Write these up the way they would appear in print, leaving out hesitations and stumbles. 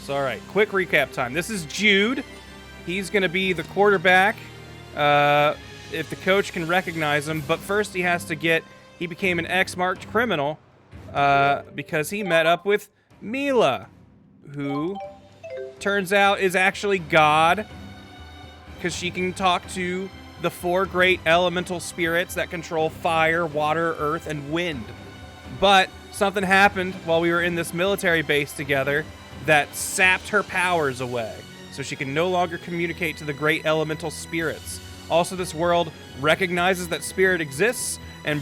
So, all right, quick recap time. This is Jude. He's going to be the quarterback if the coach can recognize him. But first, he became an X-marked criminal because he met up with Mila, who turns out is actually God, because she can talk to the 4 great elemental spirits that control fire, water, earth, and wind. But something happened while we were in this military base together that sapped her powers away, so she can no longer communicate to the great elemental spirits. Also, this world recognizes that spirit exists, and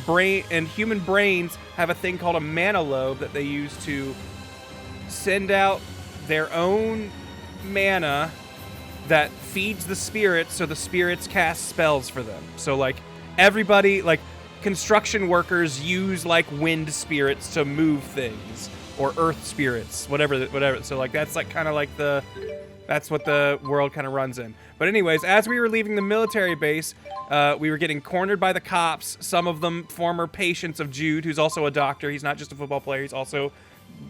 human brains have a thing called a mana lobe that they use to send out their own mana that feeds the spirits, so the spirits cast spells for them. So, like, everybody, like, construction workers use, like, wind spirits to move things, or earth spirits, whatever. So, like, that's, like, kind of like that's what the world kind of runs in. But anyways, as we were leaving the military base, we were getting cornered by the cops, some of them former patients of Jude, who's also a doctor. He's not just a football player, he's also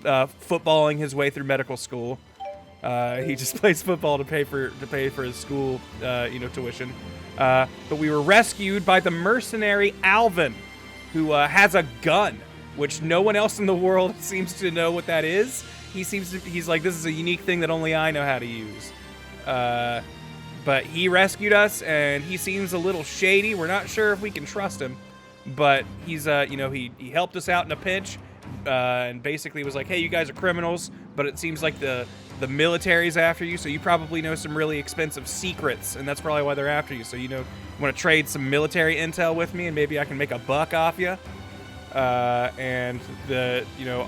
footballing his way through medical school. He just plays football to pay for his school, tuition. But we were rescued by the mercenary Alvin, who has a gun, which no one else in the world seems to know what that is. He's like, this is a unique thing that only I know how to use. But he rescued us, and he seems a little shady. We're not sure if we can trust him, but he's, he helped us out in a pinch, and basically was like, hey, you guys are criminals, but it seems like the military's after you, so you probably know some really expensive secrets, and that's probably why they're after you. So, want to trade some military intel with me, and maybe I can make a buck off you. And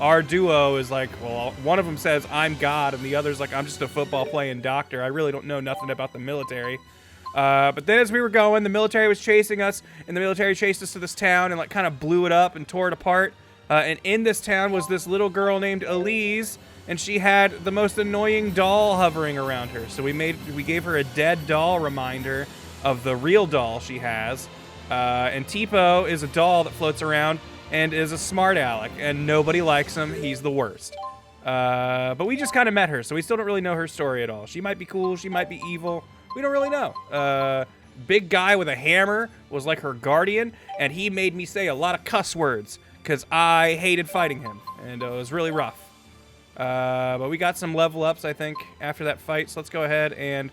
our duo is like, well, one of them says I'm God, and the other's like, I'm just a football playing doctor. I really don't know nothing about the military. But then as we were going, the military was chasing us, and the military chased us to this town and, like, kind of blew it up and tore it apart. And in this town was this little girl named Elise, and she had the most annoying doll hovering around her. So we gave her a dead doll reminder of the real doll she has. And Tipo is a doll that floats around and is a smart aleck, and nobody likes him. He's the worst. But we just kind of met her, so we still don't really know her story at all. She might be cool, she might be evil. We don't really know. Big guy with a hammer was like her guardian, and he made me say a lot of cuss words because I hated fighting him, and it was really rough. But we got some level ups, I think, after that fight, so let's go ahead and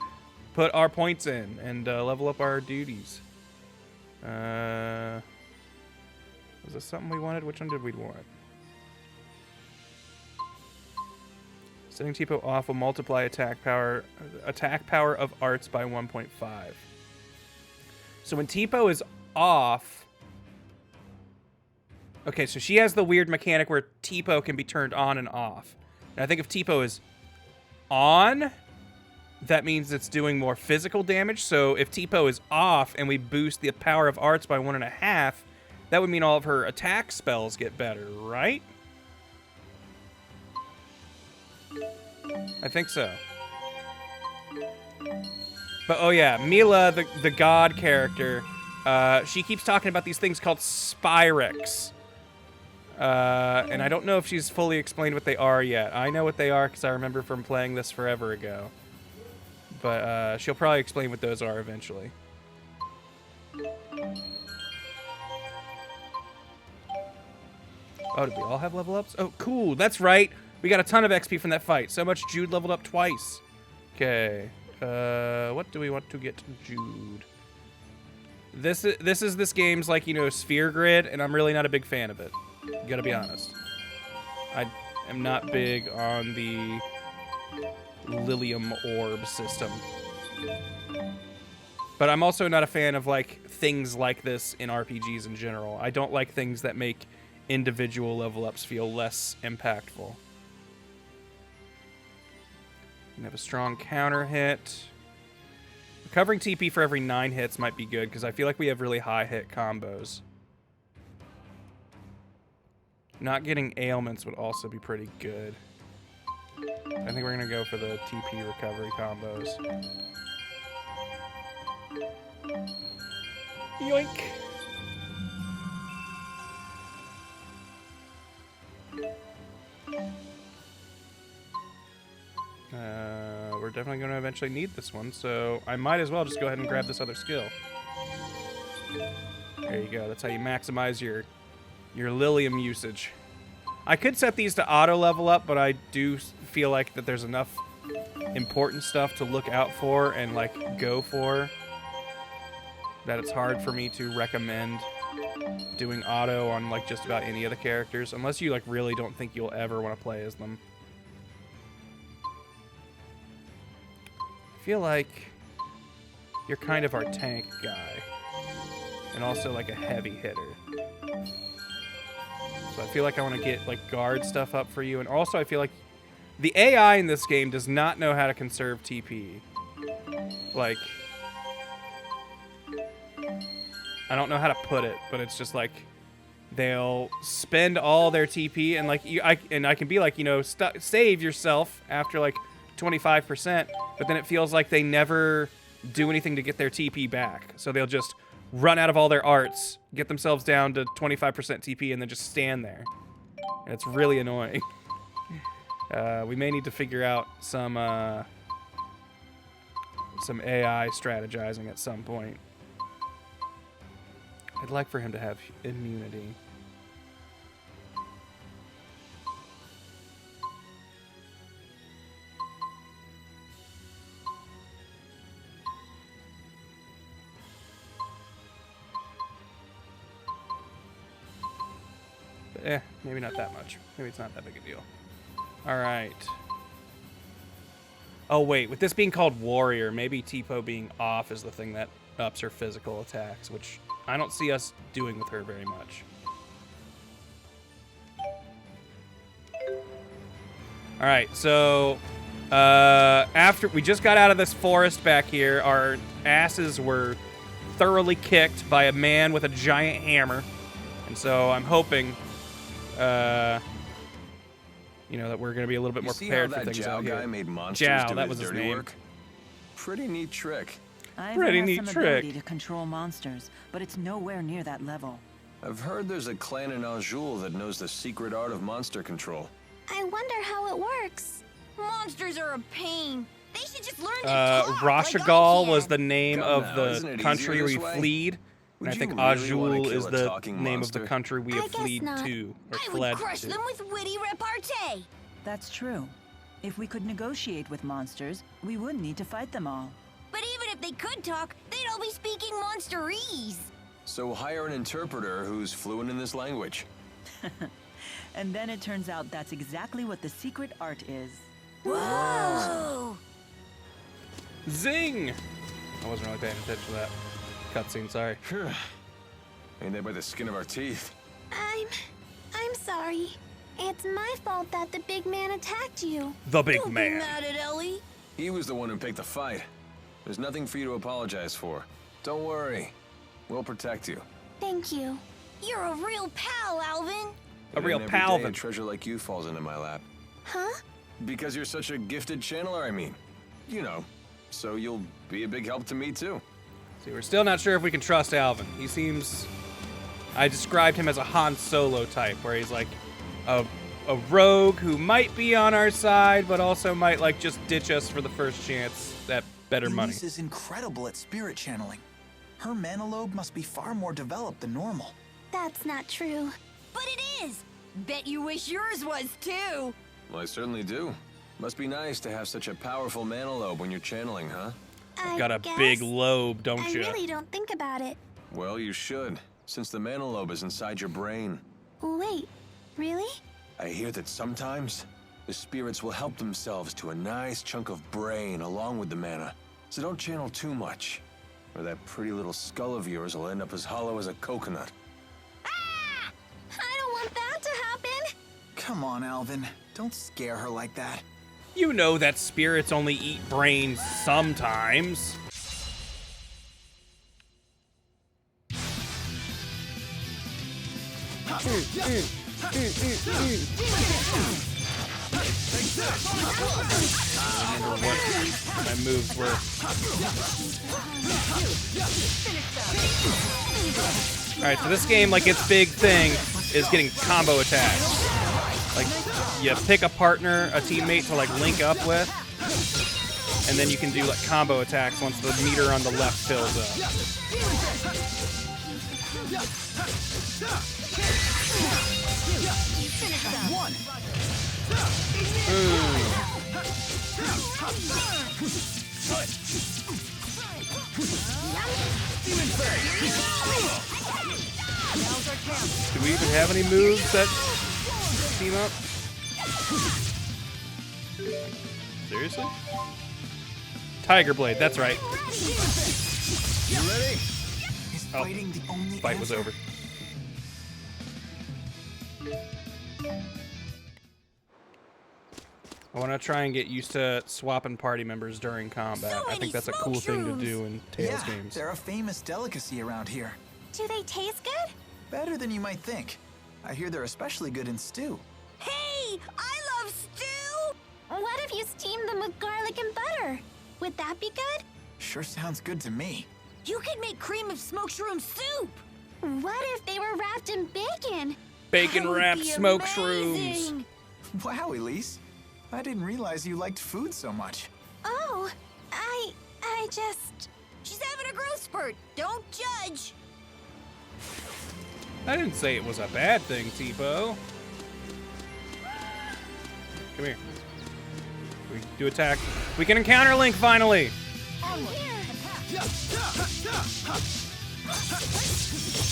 put our points in and level up our duties. Was this something we wanted? Which one did we want? Setting Tipo off will multiply attack power of arts by 1.5. So when Tipo is off... Okay, so she has the weird mechanic where Tipo can be turned on and off. And I think if Tipo is on, that means it's doing more physical damage. So if Tipo is off and we boost the power of arts by 1.5, that would mean all of her attack spells get better, right? I think so. But oh yeah, Mila, the god character, she keeps talking about these things called Spyrex. And I don't know if she's fully explained what they are yet. I know what they are because I remember from playing this forever ago. But she'll probably explain what those are eventually. Oh, did we all have level ups? Oh, cool. That's right. We got a ton of XP from that fight. So much Jude leveled up twice. Okay. What do we want to get Jude? This is this game's, like, sphere grid, and I'm really not a big fan of it. Gotta be honest. I am not big on the Lilium orb system. But I'm also not a fan of, like, things like this in RPGs in general. I don't like things that make individual level ups feel less impactful. You have a strong counter hit. Recovering TP for every 9 hits might be good, because I feel like we have really high hit combos. Not getting ailments would also be pretty good. I think we're going to go for the TP recovery combos. Yoink! We're definitely going to eventually need this one, so I might as well just go ahead and grab this other skill. There you go. That's how you maximize your Lilium usage. I could set these to auto level up, but I do feel like that there's enough important stuff to look out for and like go for that it's hard for me to recommend doing auto on like just about any of the characters, unless you like really don't think you'll ever want to play as them. I feel like you're kind of our tank guy and also like a heavy hitter. So I feel like I want to get like guard stuff up for you, and also I feel like the AI in this game does not know how to conserve TP. Like, I don't know how to put it, but it's just like they'll spend all their TP, and like I can be like, you know, save yourself after like 25%, but then it feels like they never do anything to get their TP back. So they'll just run out of all their arts, get themselves down to 25% TP, and then just stand there. And it's really annoying. We may need to figure out some AI strategizing at some point. I'd like for him to have immunity. But, maybe not that much. Maybe it's not that big a deal. All right. Oh, wait. With this being called Warrior, maybe Tipo being off is the thing that ups her physical attacks, which I don't see us doing with her very much. All right, so after we just got out of this forest back here, our asses were thoroughly kicked by a man with a giant hammer. And so I'm hoping, you know, that we're going to be a little bit more prepared for things out here. Guy made monsters Zhao, that was his name. Work? Pretty neat trick. Pretty neat trick. Ability to control monsters, but it's nowhere near that level. I've heard there's a clan in Aljul that knows the secret art of monster control. I wonder how it works. Monsters are a pain. They should just learn to talk Rashagal like was the name of now, the country we fled. And I think Aljul is the name of the country we have fled to, or fled to. I would crush them with witty repartee. That's true. If we could negotiate with monsters, we wouldn't need to fight them all. But even if they could talk, they'd all be speaking monsterese. So hire an interpreter who's fluent in this language. And then it turns out that's exactly what the secret art is. Whoa! Zing! I wasn't really paying attention to that cutscene, sorry. Ain't that by the skin of our teeth? I'm sorry. It's my fault that the big man attacked you. The big Don't man. Be mad at Ellie. He was the one who picked the fight. There's nothing for you to apologize for. Don't worry. We'll protect you. Thank you. You're a real pal, Alvin. A real Every pal. day a treasure like you falls into my lap. Huh? Because you're such a gifted channeler, I mean. You know, so you'll be a big help to me, too. See, we're still not sure if we can trust Alvin. He seems... I described him as a Han Solo type, where he's like a rogue who might be on our side, but also might like just ditch us for the first chance at better money. Elise is incredible at spirit channeling. Her mana lobe must be far more developed than normal. That's not true. But it is! Bet you wish yours was, too! Well, I certainly do. Must be nice to have such a powerful mana lobe when you're channeling, huh? I Got a guess big lobe, don't I you? really don't think about it. Well, you should, since the mana lobe is inside your brain. Wait, really? I hear that sometimes the spirits will help themselves to a nice chunk of brain along with the mana. So don't channel too much, or that pretty little skull of yours will end up as hollow as a coconut. Ah! I don't want that to happen. Come on, Alvin. Don't scare her like that. You know that spirits only eat brains sometimes. I remember what my moves were. Alright, so this game, like, its big thing is getting combo attacks. Like, you pick a partner, a teammate to, like, link up with, And then you can do like combo attacks once the meter on the left fills up. One. Do we even have any moves that team up? Seriously? Tiger Blade, that's right. You ready? Is fighting the only Fight was answer? over. I want to try and get used to swapping party members during combat. So I think many that's a smoke cool thing to shrooms. do in Tales Yeah, games. they're a famous delicacy around here. Do they taste good? Better than you might think. I hear they're especially good in stew. Hey, I love stew! What if you steam them with garlic and butter? Would that be good? Sure sounds good to me. You could make cream of smoked shroom soup. What if they were wrapped in bacon? Bacon That would wrapped be smoked shrooms. amazing. Wow, Elise. I didn't realize you liked food so much. Oh, I just... She's having a growth spurt. Don't judge. I didn't say it was a bad thing, Tipo. Come here. We do attack. We can encounter Link finally. I'm here.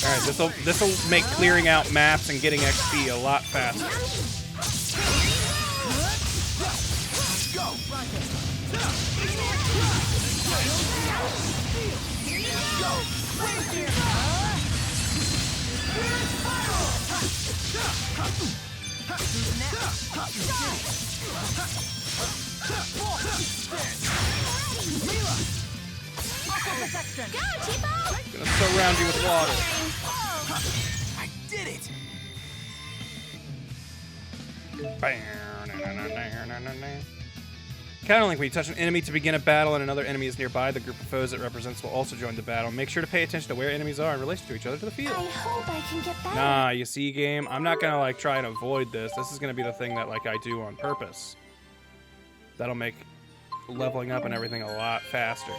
All right, this'll make clearing out maps and getting XP a lot faster. Go! Go, Tipo! Gonna surround you with water. I did it! Kind of like when you touch an enemy to begin a battle and another enemy is nearby, the group of foes it represents will also join the battle. Make sure to pay attention to where enemies are in relation to each other to the field. I hope I can get better. Nah, you see, game, I'm not gonna like try and avoid this. This is gonna be the thing that like I do on purpose. That'll make leveling up and everything a lot faster.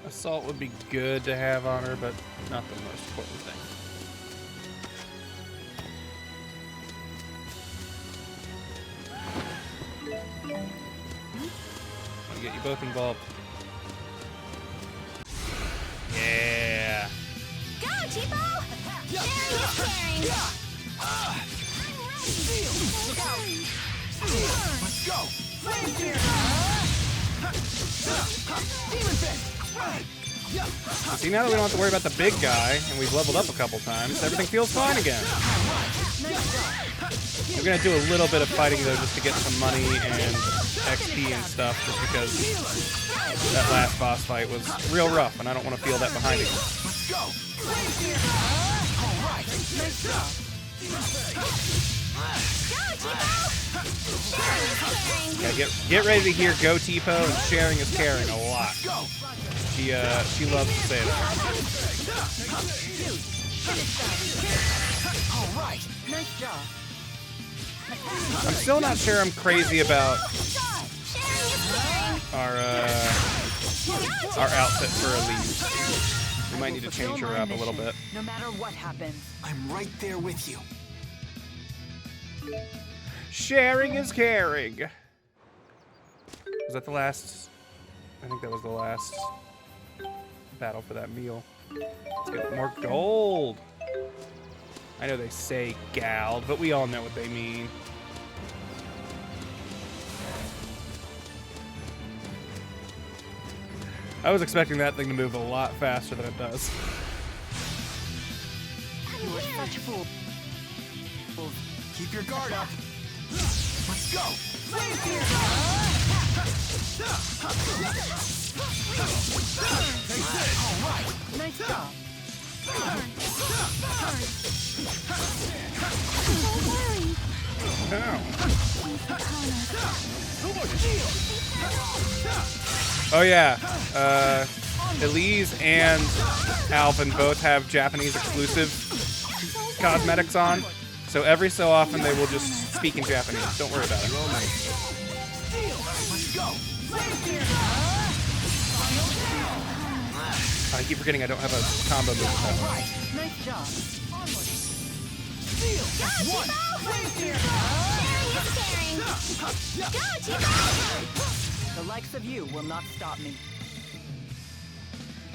Assault would be good to have on her, but not the most important thing. I'll get you both involved. Yeah. Go, Tipo! Sharing is caring. Let's go! See, now that we don't have to worry about the big guy, and we've leveled up a couple times, everything feels fine again. We're gonna do a little bit of fighting though, just to get some money and XP and stuff, just because that last boss fight was real rough, and I don't want to feel that behind it. Let's go! All right. Nice job. Yeah, get ready to hear "Go Tipo" and "Sharing is caring" a lot. Go! She loves to say that. All right. Nice job. I'm still not sure I'm crazy about our outfit for Elise. We might need to change her up a little bit. No matter what happens. I'm right there with you. Sharing is caring. Was that the last? I think that was the last battle for that meal. Let's get more gold. I know they say gald, but we all know what they mean. I was expecting that thing to move a lot faster than it does. You are such a fool. Keep your guard up. Let's go! All right. Nice job. Don't worry. town. Oh yeah, Elise and Alvin both have Japanese exclusive cosmetics on, so every so often they will just speak in Japanese. Don't worry about it. I keep forgetting I don't have a combo move. Nice job. The likes of you will not stop me.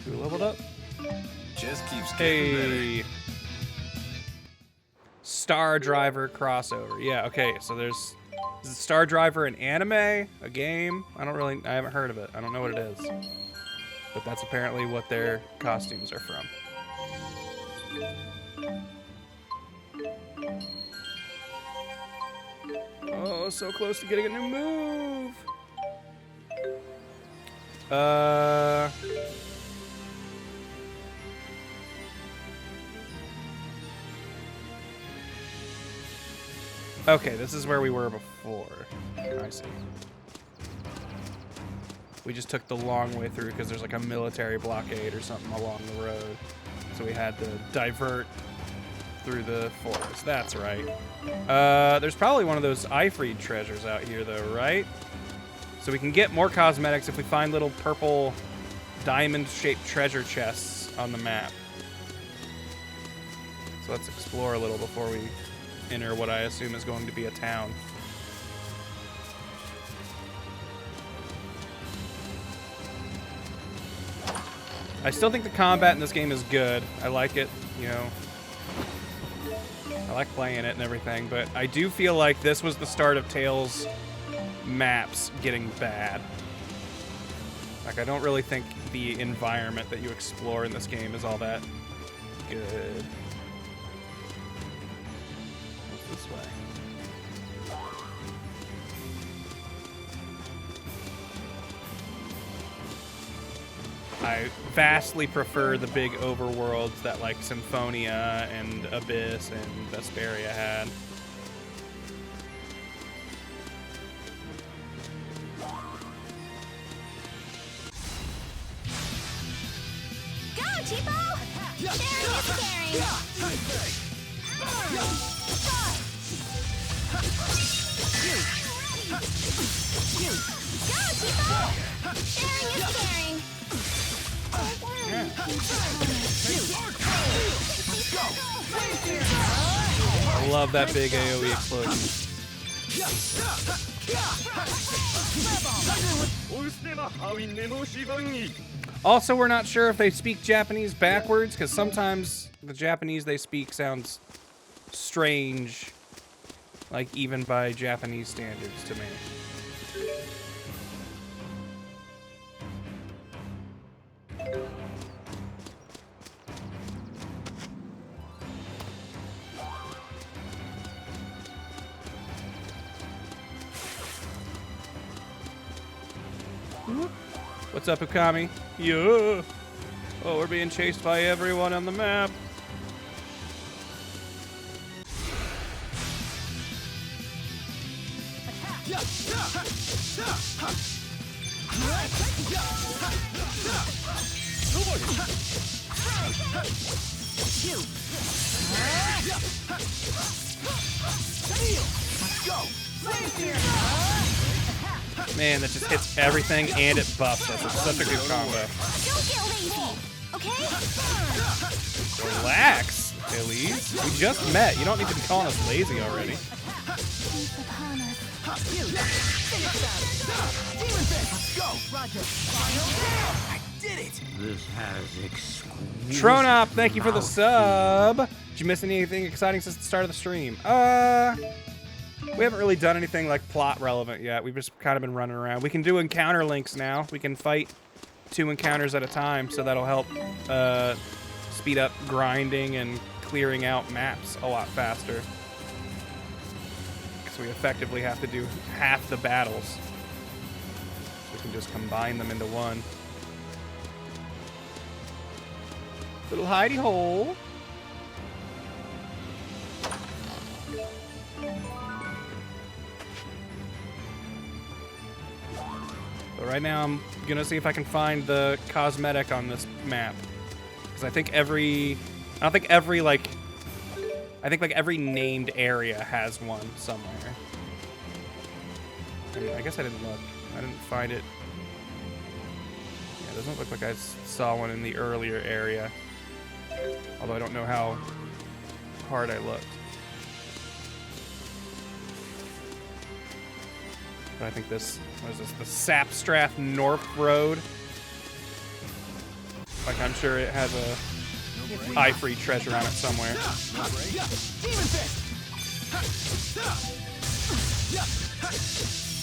We leveled up. Just keeps getting better. Hey. Star Driver crossover. Yeah, okay, so is Star Driver an anime? A game? I haven't heard of it. I don't know what it is. But that's apparently what their costumes are from. Oh, so close to getting a new move. Okay, this is where we were before. I see. We just took the long way through because there's like a military blockade or something along the road. So we had to divert through the forest. That's right. There's probably one of those Ifreed treasures out here though, right? So we can get more cosmetics if we find little purple diamond-shaped treasure chests on the map. So let's explore a little before we enter what I assume is going to be a town. I still think the combat in this game is good. I like it, you know. I like playing it and everything, but I do feel like this was the start of Tales maps getting bad. Like, I don't really think the environment that you explore in this game is all that good. What's this way? I vastly prefer the big overworlds that like Symphonia and Abyss and Vesperia had. Go, Cheapo! Sharing is caring. Go, Cheapo! Sharing is caring. I love that big AoE explosion. Also, we're not sure if they speak Japanese backwards, because sometimes the Japanese they speak sounds strange, like even by Japanese standards to me. What's up, Ukami? Yeah. Oh, we're being chased by everyone on the map. Man, that just hits everything and it buffs us. It's such a good combo. Don't get lazy, okay? Relax, Elise. We just met. You don't need to be calling us lazy already. I did it! This has exquisite. Tronop, thank you for the sub. Did you miss anything exciting since the start of the stream? We haven't really done anything like plot relevant yet. We've just kind of been running around. We can do encounter links now. We can fight 2 encounters at a time, so that'll help speed up grinding and clearing out maps a lot faster. Because we effectively have to do half the battles. We can just combine them into one. Little hidey hole. But right now I'm gonna see if I can find the cosmetic on this map. Because I think every named area has one somewhere. And I guess I didn't look. I didn't find it. Yeah, it doesn't look like I saw one in the earlier area. Although I don't know how hard I looked. But I think this, what is this, the Sapstrath North Road? Like, I'm sure it has a eye-free treasure on it somewhere.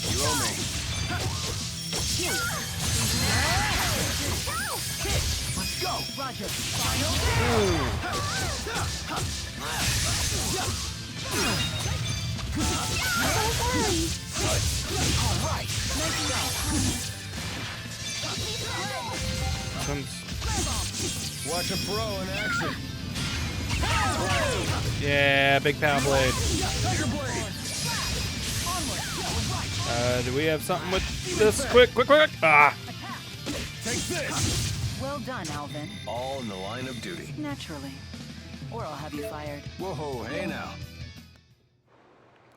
You owe me. Let's go. Roger. All right. Watch a pro in action. Yeah, big power blade. Do we have something with this? Quick! Ah! Take this. Well done, Alvin. All in the line of duty. Naturally. Or I'll have you fired. Whoa, hey now.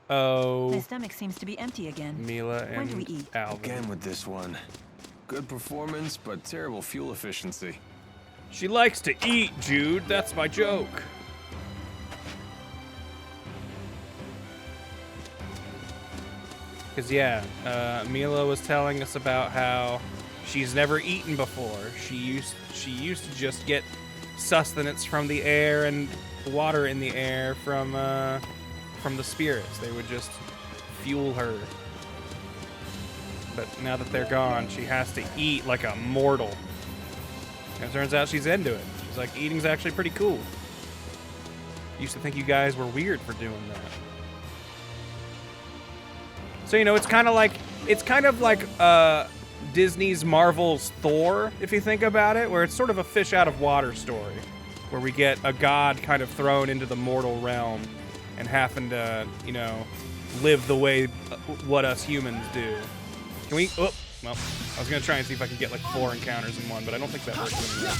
My Oh, stomach seems to be empty again. Mila When do we and eat? Alvin. Again with this one. Good performance, but terrible fuel efficiency. She likes to eat, Jude. That's my joke. Because, yeah, Mila was telling us about how she's never eaten before. She used to just get sustenance from the air and water in the air from the spirits. They would just fuel her. But now that they're gone, she has to eat like a mortal. And it turns out she's into it. She's like, eating's actually pretty cool. Used to think you guys were weird for doing that. So, you know, it's kind of like Disney's Marvel's Thor, if you think about it, where it's sort of a fish out of water story, where we get a god kind of thrown into the mortal realm and having to, you know, live the way what us humans do. Can we? Oh, well, I was gonna try and see if I could get like 4 encounters in one, but I don't think that works anymore.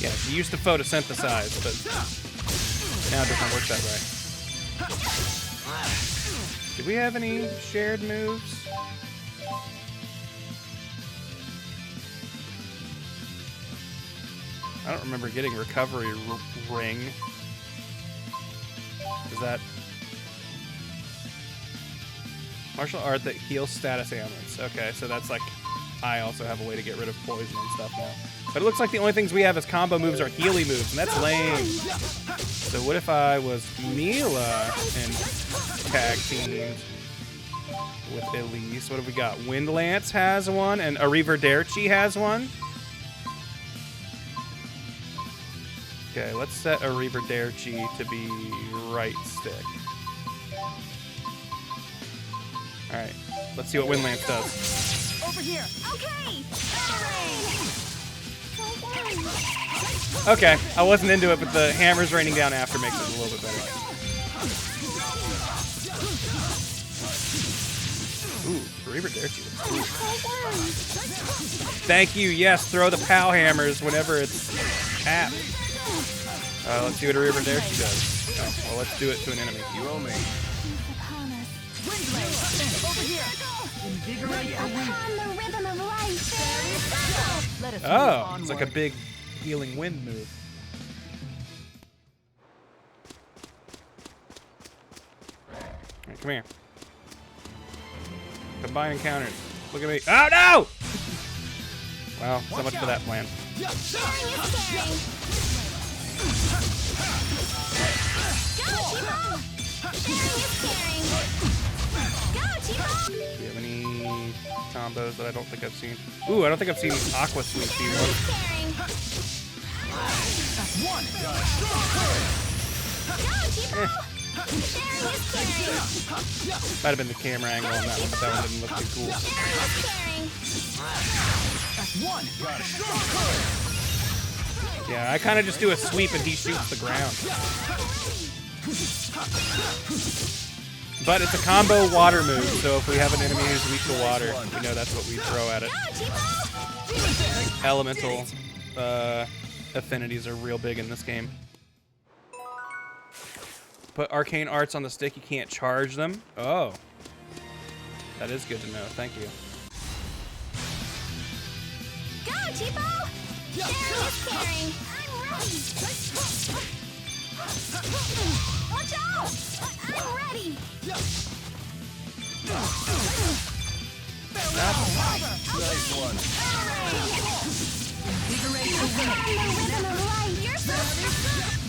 Yeah, she used to photosynthesize, but now it doesn't work that way. Do we have any shared moves? I don't remember getting recovery ring. Is that martial art that heals status ailments? Okay, so that's like I also have a way to get rid of poison and stuff now. But it looks like the only things we have as combo moves are Healy moves, and that's lame. So what if I was Mila and tag teamed with Elise? What have we got? Windlance has one, and Arrivederci has one. Okay, let's set Arrivederci to be right stick. Alright, let's see what Windlance does. Over here. Okay. Okay, I wasn't into it, but the hammers raining down after makes it a little bit better. Ooh, Arrivederci looks cool. Thank you, yes, throw the POW hammers whenever it's apt. Let's see what Arrivederci does. Oh, well, let's do it to an enemy. You owe me. Over here. Invigorate the weak. On the rhythm of life. Let us Oh, move it's like a onward. big healing wind move. Alright, come here. Combine encounters. Look at me. Oh, no! Well, so much for that plan. Sharing is caring. Go, Timo! Sharing is caring. Go, Timo! Do we have any combos that I don't think I've seen? Ooh, I don't think I've seen Aqua Sweep Sharing either. is caring. Go, Timo! Sharing is caring. Might have been the camera angle on that one, but that one didn't look too cool. Sharing is caring. That's one. Yeah, I kind of just do a sweep and he shoots the ground. But it's a combo water move, so if we have an enemy who's weak to water, we know that's what we throw at it. Elemental affinities are real big in this game. Put arcane arts on the stick, you can't charge them. Oh. That is good to know, thank you. Go, Tipo! Sharing is caring. I'm ready. Watch out! I'm ready. Nice one.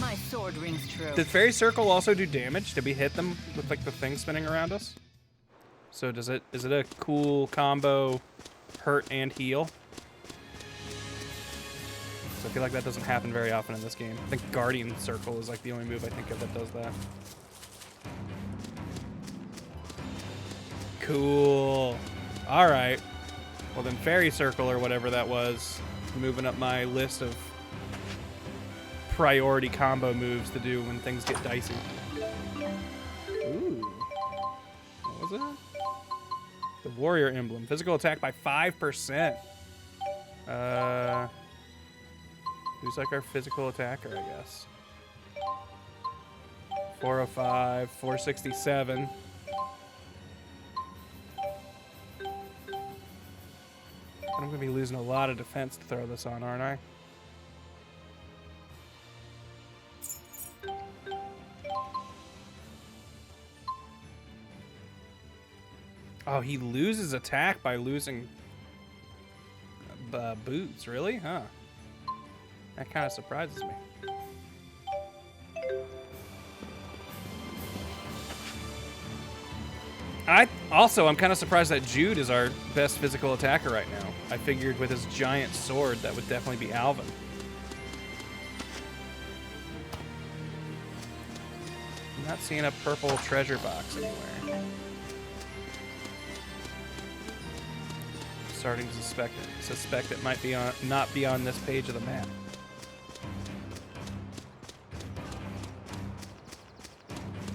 My sword rings true. Did Fairy Circle also do damage? Did we hit them with like the thing spinning around us? So is it a cool combo hurt and heal? So I feel like that doesn't happen very often in this game. I think Guardian Circle is like the only move I think of that does that. Cool. All right. Well then Fairy Circle or whatever that was, moving up my list of priority combo moves to do when things get dicey. Ooh. What was that? The Warrior Emblem. Physical attack by 5%. Who's like our physical attacker, I guess? 405, 467. I'm gonna be losing a lot of defense to throw this on, aren't I? Oh, he loses attack by losing boots, really? Huh. That kind of surprises me. I'm kind of surprised that Jude is our best physical attacker right now. I figured with his giant sword, that would definitely be Alvin. I'm not seeing a purple treasure box anywhere. Starting to suspect it might be not be on this page of the map.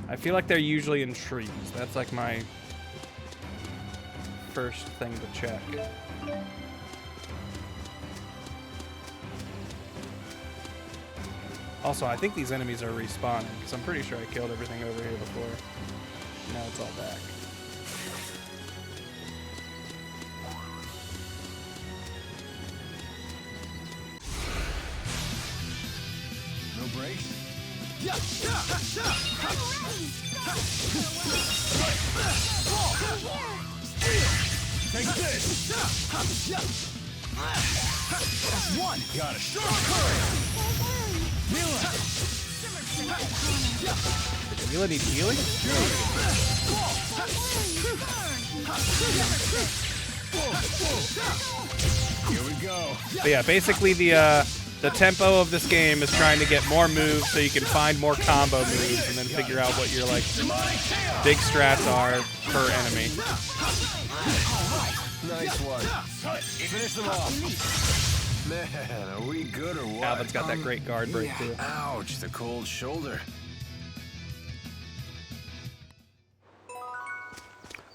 I feel like they're usually in trees. That's like my first thing to check. Also, I think these enemies are respawning, because I'm pretty sure I killed everything over here before. Now it's all back. No brakes? Take this! That's one. Got it. Mila need healing? Here we go. But yeah, basically the tempo of this game is trying to get more moves so you can find more combo moves and then figure out what your like big strats are per enemy. Nice one. Finish them off. Man, are we good or what? Alvin's got that great guard break too. Ouch, the cold shoulder.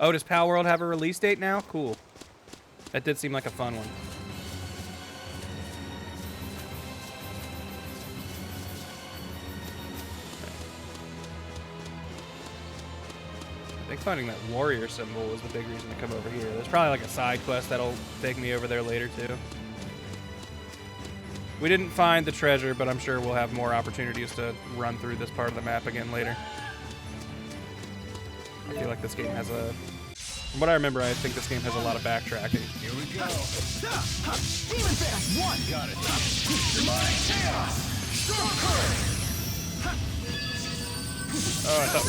Oh, does Pal World have a release date now? Cool. That did seem like a fun one. I think finding that warrior symbol was the big reason to come over here. There's probably like a side quest that'll take me over there later too. We didn't find the treasure, but I'm sure we'll have more opportunities to run through this part of the map again later. I feel like this game has a... From what I remember, I think this game has a lot of backtracking. Here we go. Demon Fist. One. Got it. Demonic chaos. Strong current. Oh, I thought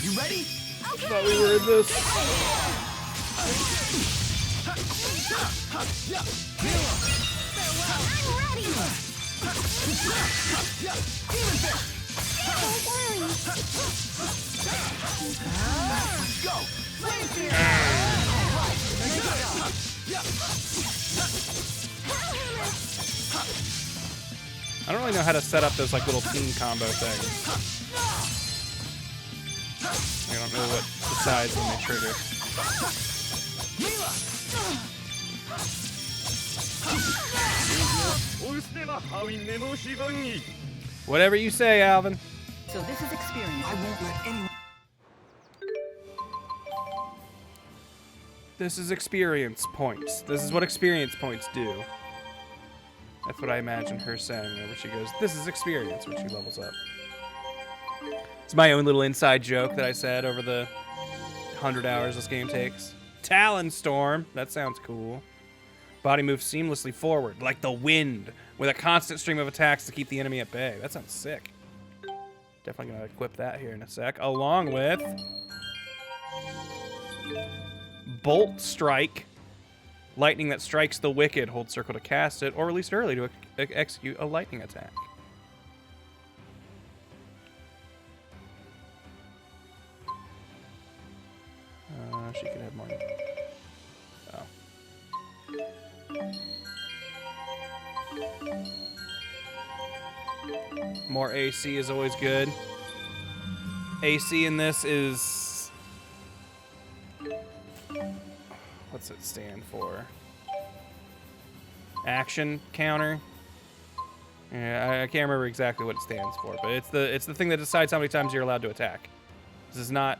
You ready? we were in this. I'm ready. I don't really know how to set up those like little team combo things. I don't know what decides when they trigger. Whatever you say, Alvin. So this is experience. I won't let anyone. This is experience points. This is what experience points do. That's what I imagine her saying whenever she goes, this is experience, when she levels up. It's my own little inside joke that I said over the 100 hours this game takes. Talon Storm. That sounds cool. Body moves seamlessly forward, like the wind, with a constant stream of attacks to keep the enemy at bay. That sounds sick. Definitely gonna equip that here in a sec, along with Bolt Strike. Lightning that strikes the wicked. Hold circle to cast it, or release it early to execute a lightning attack. She could have more. Oh. More AC is always good. AC in this is... What's it stand for? Action counter? Yeah, I can't remember exactly what it stands for, but it's the thing that decides how many times you're allowed to attack. This is not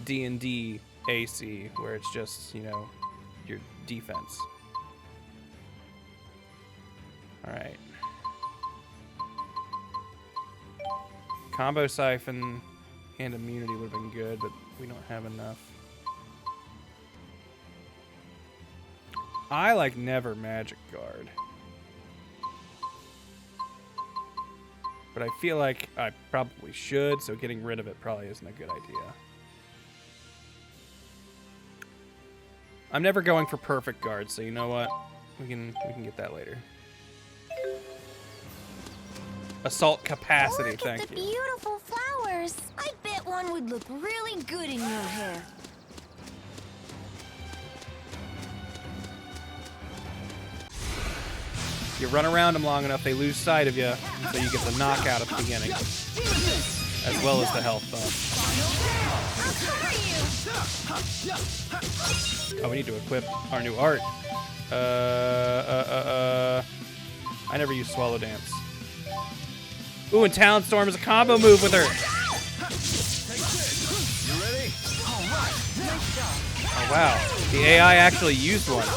D&D AC, where it's just, you know, your defense. Alright. Combo Siphon and immunity would have been good, but we don't have enough. I like never Magic Guard. But I feel like I probably should, so getting rid of it probably isn't a good idea. I'm never going for perfect guard, so you know what? We can get that later. Assault capacity, Look thank at the you. beautiful flowers. I bet one would look really good in your hair. If you run around them long enough, they lose sight of you, so you get the knockout at the beginning, as well as the health buff. Oh, we need to equip our new art. I never use Swallow Dance. Ooh, and Talon Storm is a combo move with her. Oh, wow. The AI actually used one.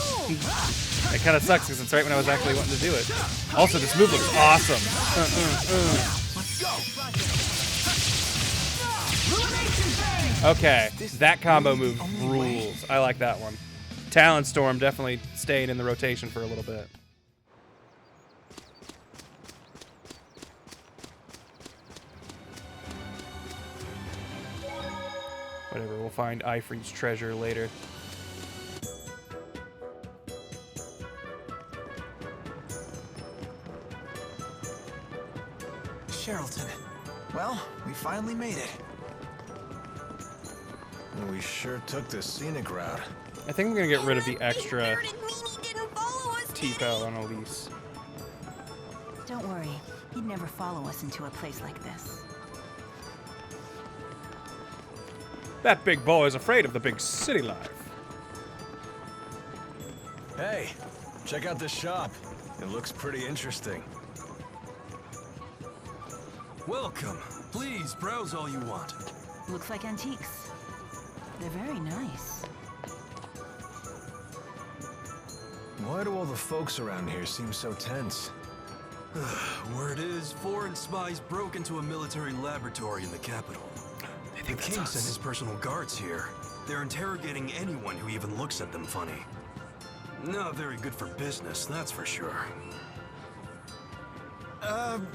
It kind of sucks because it's right when I was actually wanting to do it. Also, this move looks awesome. Okay, that combo move rules. I like that one. Talon Storm definitely staying in the rotation for a little bit. Whatever, we'll find Ifrit's treasure later. Cherlton. Well, we finally made it. We sure took the scenic route. I think I'm gonna get rid of the extra Bearded meanie didn't follow us, did he? T-Pel on Elise. Don't worry. He'd never follow us into a place like this. That big boy is afraid of the big city life. Hey, check out this shop. It looks pretty interesting. Welcome. Please browse all you want. Looks like antiques. They're very nice. Why do all the folks around here seem so tense? Word is, foreign spies broke into a military laboratory in the capital. The king sent his personal guards here. They're interrogating anyone who even looks at them funny. Not very good for business, that's for sure.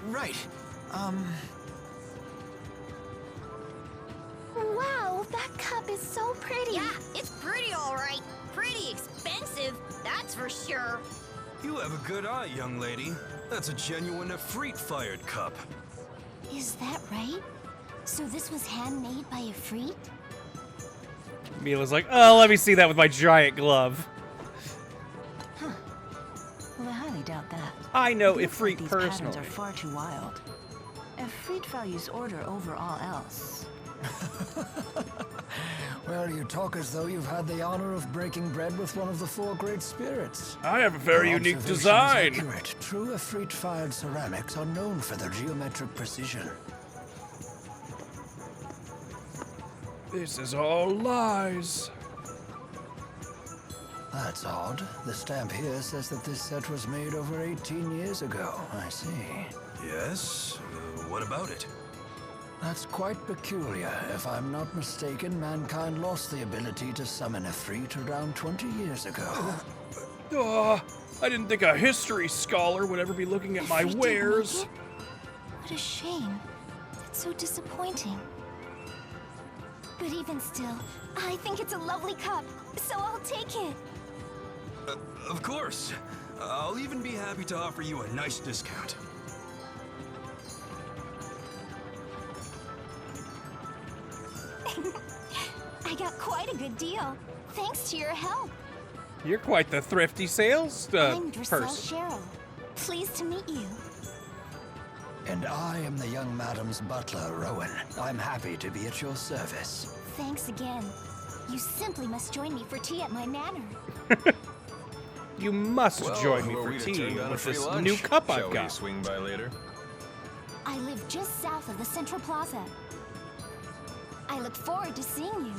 Right. Wow, that cup is so pretty. Yeah, it's pretty all right. Pretty expensive, that's for sure. You have a good eye, young lady. That's a genuine Ifrit-fired cup. Is that right? So this was handmade by a Efreet? Mila's like, oh, let me see that with my giant glove. Well, I highly doubt that. I know It looks like Efreet these personally. patterns are far too wild. Efreet values order over all else. Well, you talk as though you've had the honor of breaking bread with one of the four great spirits. I have a very Your unique observation is design. accurate. True Efreet-fired ceramics are known for their geometric precision. This is all lies. That's odd. The stamp here says that this set was made over 18 years ago. I see. Yes? What about it? That's quite peculiar. If I'm not mistaken, mankind lost the ability to summon Efreet around 20 years ago. I didn't think a history scholar would ever be looking at my Efreet didn't wares. make it? What a shame. That's so disappointing. But even still, I think it's a lovely cup, so I'll take it. Of course. I'll even be happy to offer you a nice discount. I got quite a good deal, thanks to your help. You're quite the thrifty sales I'm Dressel person. Cheryl. Pleased to meet you. And I am the young madam's butler, Rowan. I'm happy to be at your service. Thanks again. You simply must join me for tea at my manor. You must Well, join me who are for we to tea turn down a with free this lunch? new cup Shall I've we got. swing by later? I live just south of the Central Plaza. I look forward to seeing you.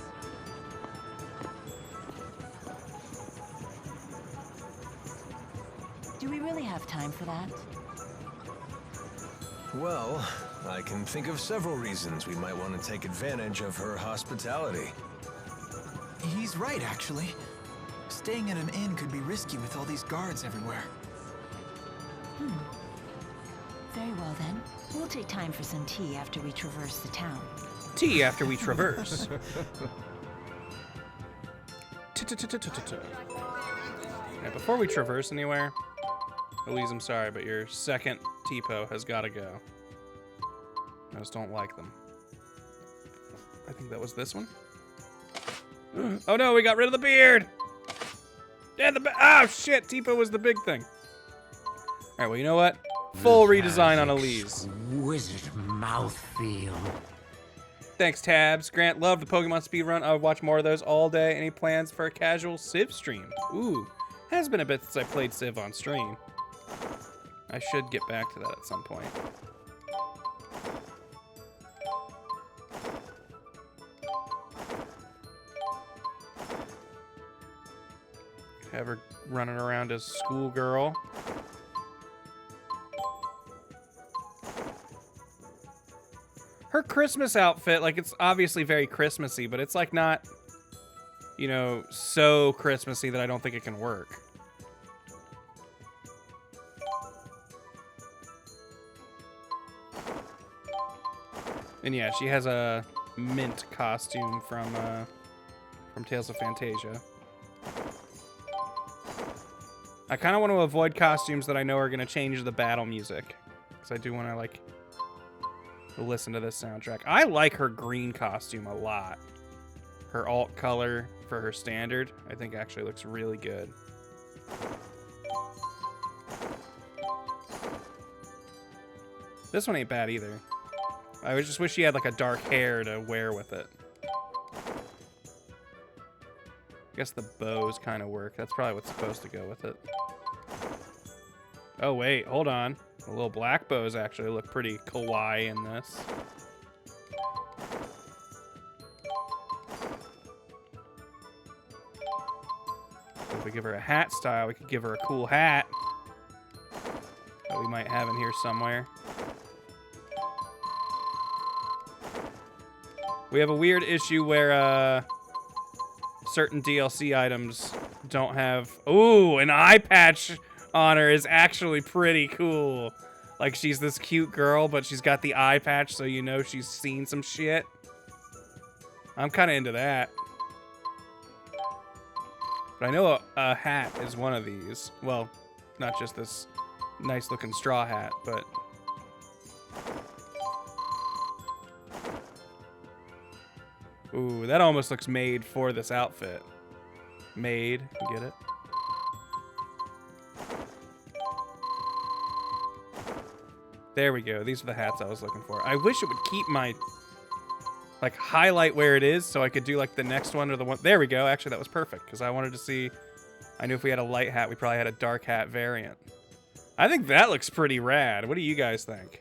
Do we really have time for that? Well, I can think of several reasons we might want to take advantage of her hospitality. He's right, actually. Staying at an inn could be risky with all these guards everywhere. Very well then. We'll take time for some tea after we traverse the town. Tea after we traverse. Now, before we traverse anywhere, Elise, I'm sorry, but your second Tipo has got to go. I just don't like them. I think that was this one. Oh no, we got rid of the beard! Yeah, oh shit, Tipo was the big thing. Alright, well, you know what? Full redesign on Elise. Exquisite mouthfeel. Thanks, Tabs. Grant, love the Pokemon speedrun. I would watch more of those all day. Any plans for a casual Civ stream? Ooh, has been a bit since I played Civ on stream. I should get back to that at some point. Have her running around as schoolgirl. Her Christmas outfit, like, it's obviously very Christmassy, but it's like not, you know, so Christmassy that I don't think it can work. And yeah, she has a mint costume from Tales of Fantasia. I kind of want to avoid costumes that I know are going to change the battle music, because I do want to, like, listen to this soundtrack. I like her green costume a lot. Her alt color for her standard, I think actually looks really good. This one ain't bad either. I just wish she had like a dark hair to wear with it. I guess the bows kind of work. That's probably what's supposed to go with it. Oh wait, hold on. The little black bows actually look pretty kawaii in this. If we give her a hat style, we could give her a cool hat that we might have in here somewhere. We have a weird issue where certain DLC items don't have... Ooh, an eye patch on her is actually pretty cool. Like, she's this cute girl, but she's got the eye patch, so you know she's seen some shit. I'm kind of into that. But I know a hat is one of these. Well, not just this nice-looking straw hat, but... Ooh, that almost looks made for this outfit. Made, you get it? There we go. These are the hats I was looking for. I wish it would keep my, like, highlight where it is so I could do, like, the next one or the one. There we go. Actually, that was perfect because I wanted to see. I knew if we had a light hat, we probably had a dark hat variant. I think that looks pretty rad. What do you guys think?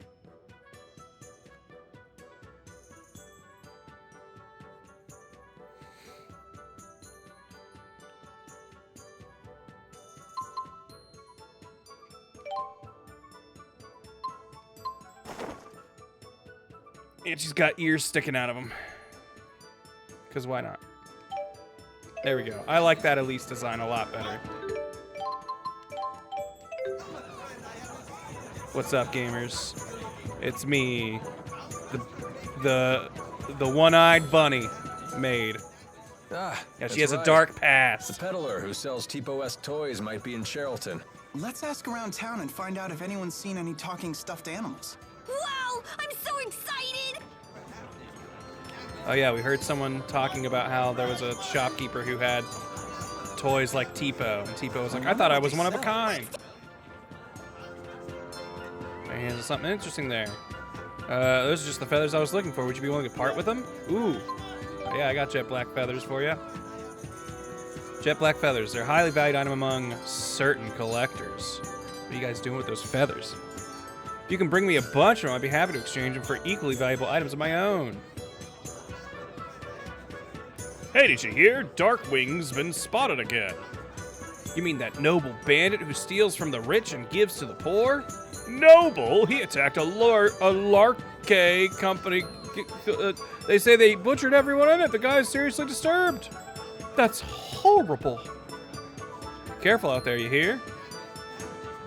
And she's got ears sticking out of them. Because why not? There we go. I like that Elise design a lot better. What's up, gamers? It's me, the one-eyed bunny maid. Ah, Yeah, she has a dark past. The peddler who sells TPOS toys might be in Cherlton. Let's ask around town and find out if anyone's seen any talking stuffed animals. Wow! I'm so excited! Oh yeah, we heard someone talking about how there was a shopkeeper who had toys like Tipo, and Tipo was like, I thought I was one of a kind. And there's something interesting there. Those are just the feathers I was looking for. Would you be willing to part with them? Ooh. Yeah, I got jet black feathers for you. Jet black feathers. They're a highly valued item among certain collectors. What are you guys doing with those feathers? If you can bring me a bunch of them, I'd be happy to exchange them for equally valuable items of my own. Hey, did you hear? Darkwing's been spotted again. You mean that noble bandit who steals from the rich and gives to the poor? Noble? He attacked a Larke company. They say they butchered everyone in it. The guy is seriously disturbed. That's horrible. Careful out there, you hear?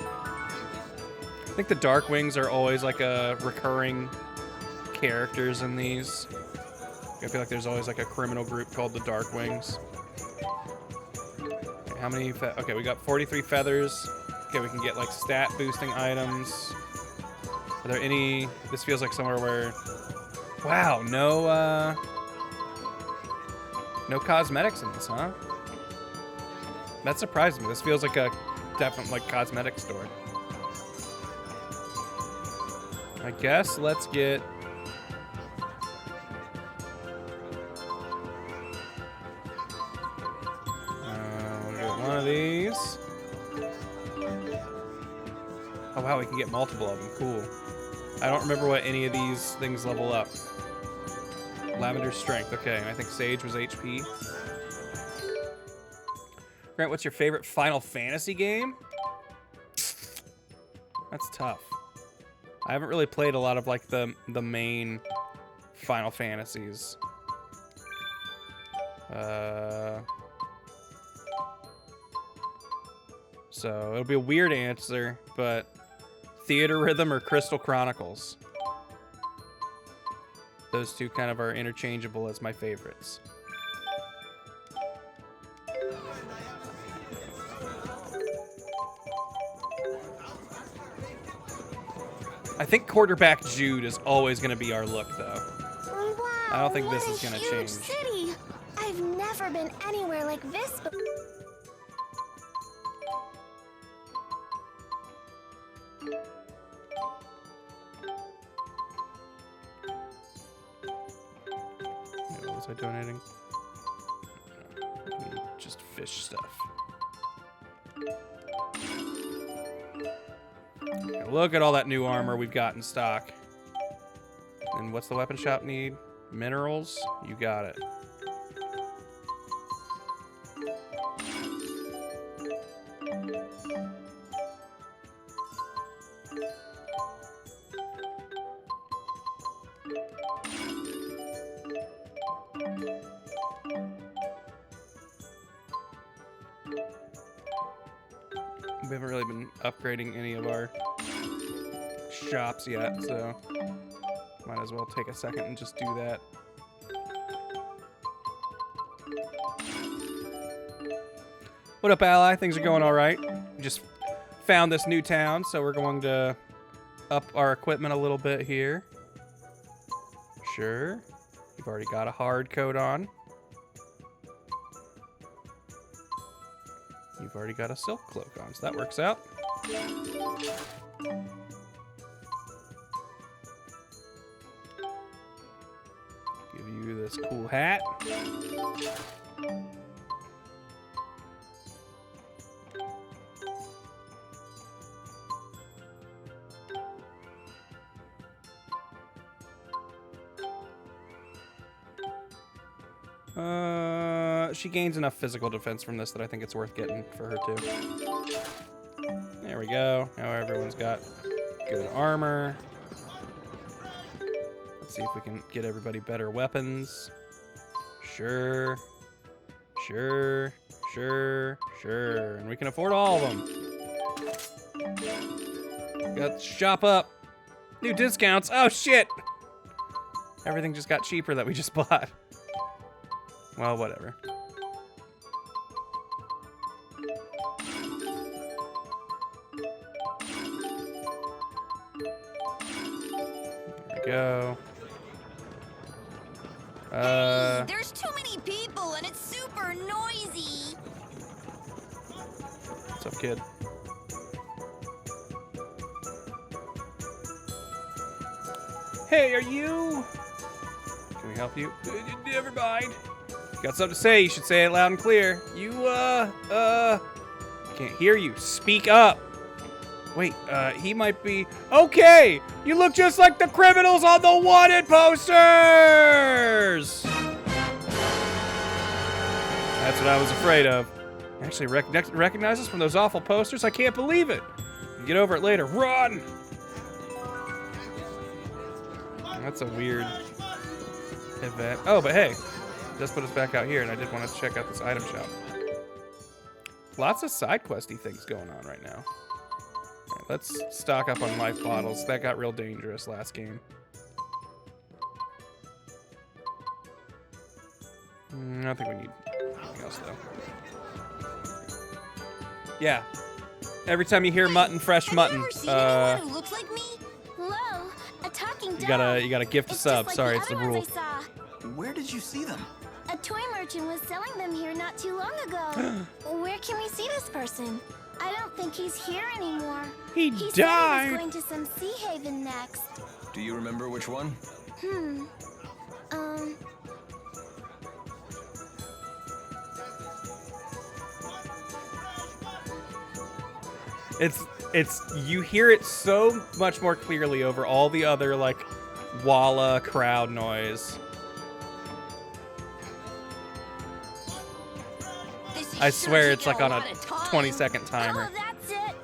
I think the Darkwings are always like a recurring characters in these. I feel like there's always like a criminal group called the Darkwings. Okay, how many? Okay, we got 43 feathers. Okay, we can get like stat boosting items. Are there any? This feels like somewhere where. Wow, no cosmetics in this, huh? That surprised me. This feels like a definite like cosmetic store. I guess let's get. One of these. Oh wow, we can get multiple of them. Cool. I don't remember what any of these things level up. Lavender strength. Okay, I think Sage was HP. Grant, what's your favorite Final Fantasy game? That's tough. I haven't really played a lot of like the main Final Fantasies. So it'll be a weird answer, but Theater Rhythm or Crystal Chronicles. Those two kind of are interchangeable as my favorites. I think quarterback Jude is always going to be our look, though. Wow, I don't think this is going to change. City. I've never been anywhere like this before. What was I donating? Just fish stuff. Okay, look at all that new armor we've got in stock. And what's the weapon shop need? Minerals? You got it. We haven't really been upgrading any of our shops yet, so might as well take a second and just do that. What up, Ally? Things are going all right. We just found this new town, so we're going to up our equipment a little bit here. Sure. You've already got a hard coat on. You've already got a silk cloak on, so that works out. Give you this cool hat. She gains enough physical defense from this that I think it's worth getting for her too. There we go. Now everyone's got good armor. Let's see if we can get everybody better weapons. Sure. Sure. Sure. Sure. And we can afford all of them. Got shop up. New discounts. Oh, shit. Everything just got cheaper that we just bought. Well, whatever. There we go. Hey, there's too many people and it's super noisy. What's up, kid? Hey, are you? Can we help you? Never mind. Got something to say, you should say it loud and clear. You, can't hear you. Speak up. Wait, he might be... Okay! You look just like the criminals on the wanted posters! That's what I was afraid of. Actually recognize us from those awful posters? I can't believe it. Get over it later. Run! That's a weird event. Oh, but hey. Just put us back out here, and I did want to check out this item shop. Lots of side questy things going on right now. All right, let's stock up on life bottles. That got real dangerous last game. I don't think we need anything else, though. Yeah. Every time you hear mutton, fresh mutton, Who looks like me? Hello, a talking dog. you gotta gift a sub. Sorry, it's the rule. Where did you see them? A toy merchant was selling them here not too long ago. Where can we see this person? I don't think he's here anymore. He said he was died. going to some sea haven next. Do you remember which one? It's you hear it so much more clearly over all the other like Walla crowd noise. I swear it's like on a 20-second timer. Oh, that's it.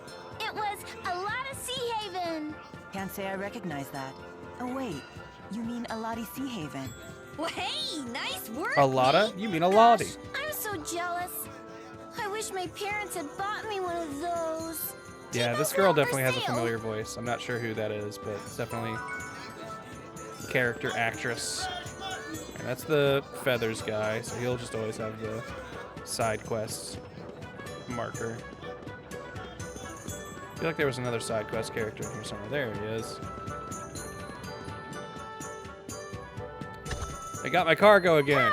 It was a lot of Sea Haven. Can't say I recognize that. Oh wait, you mean Alati Sea Haven? Well, hey, nice work. A lotta? You mean a lottie? I'm so jealous. I wish my parents had bought me one of those. Yeah, this girl definitely has a familiar voice. I'm not sure who that is, but it's definitely a character actress. And that's the Feathers guy, so he'll just always have the side quests marker. I feel like there was another side quest character in here somewhere. There he is. I got my cargo again.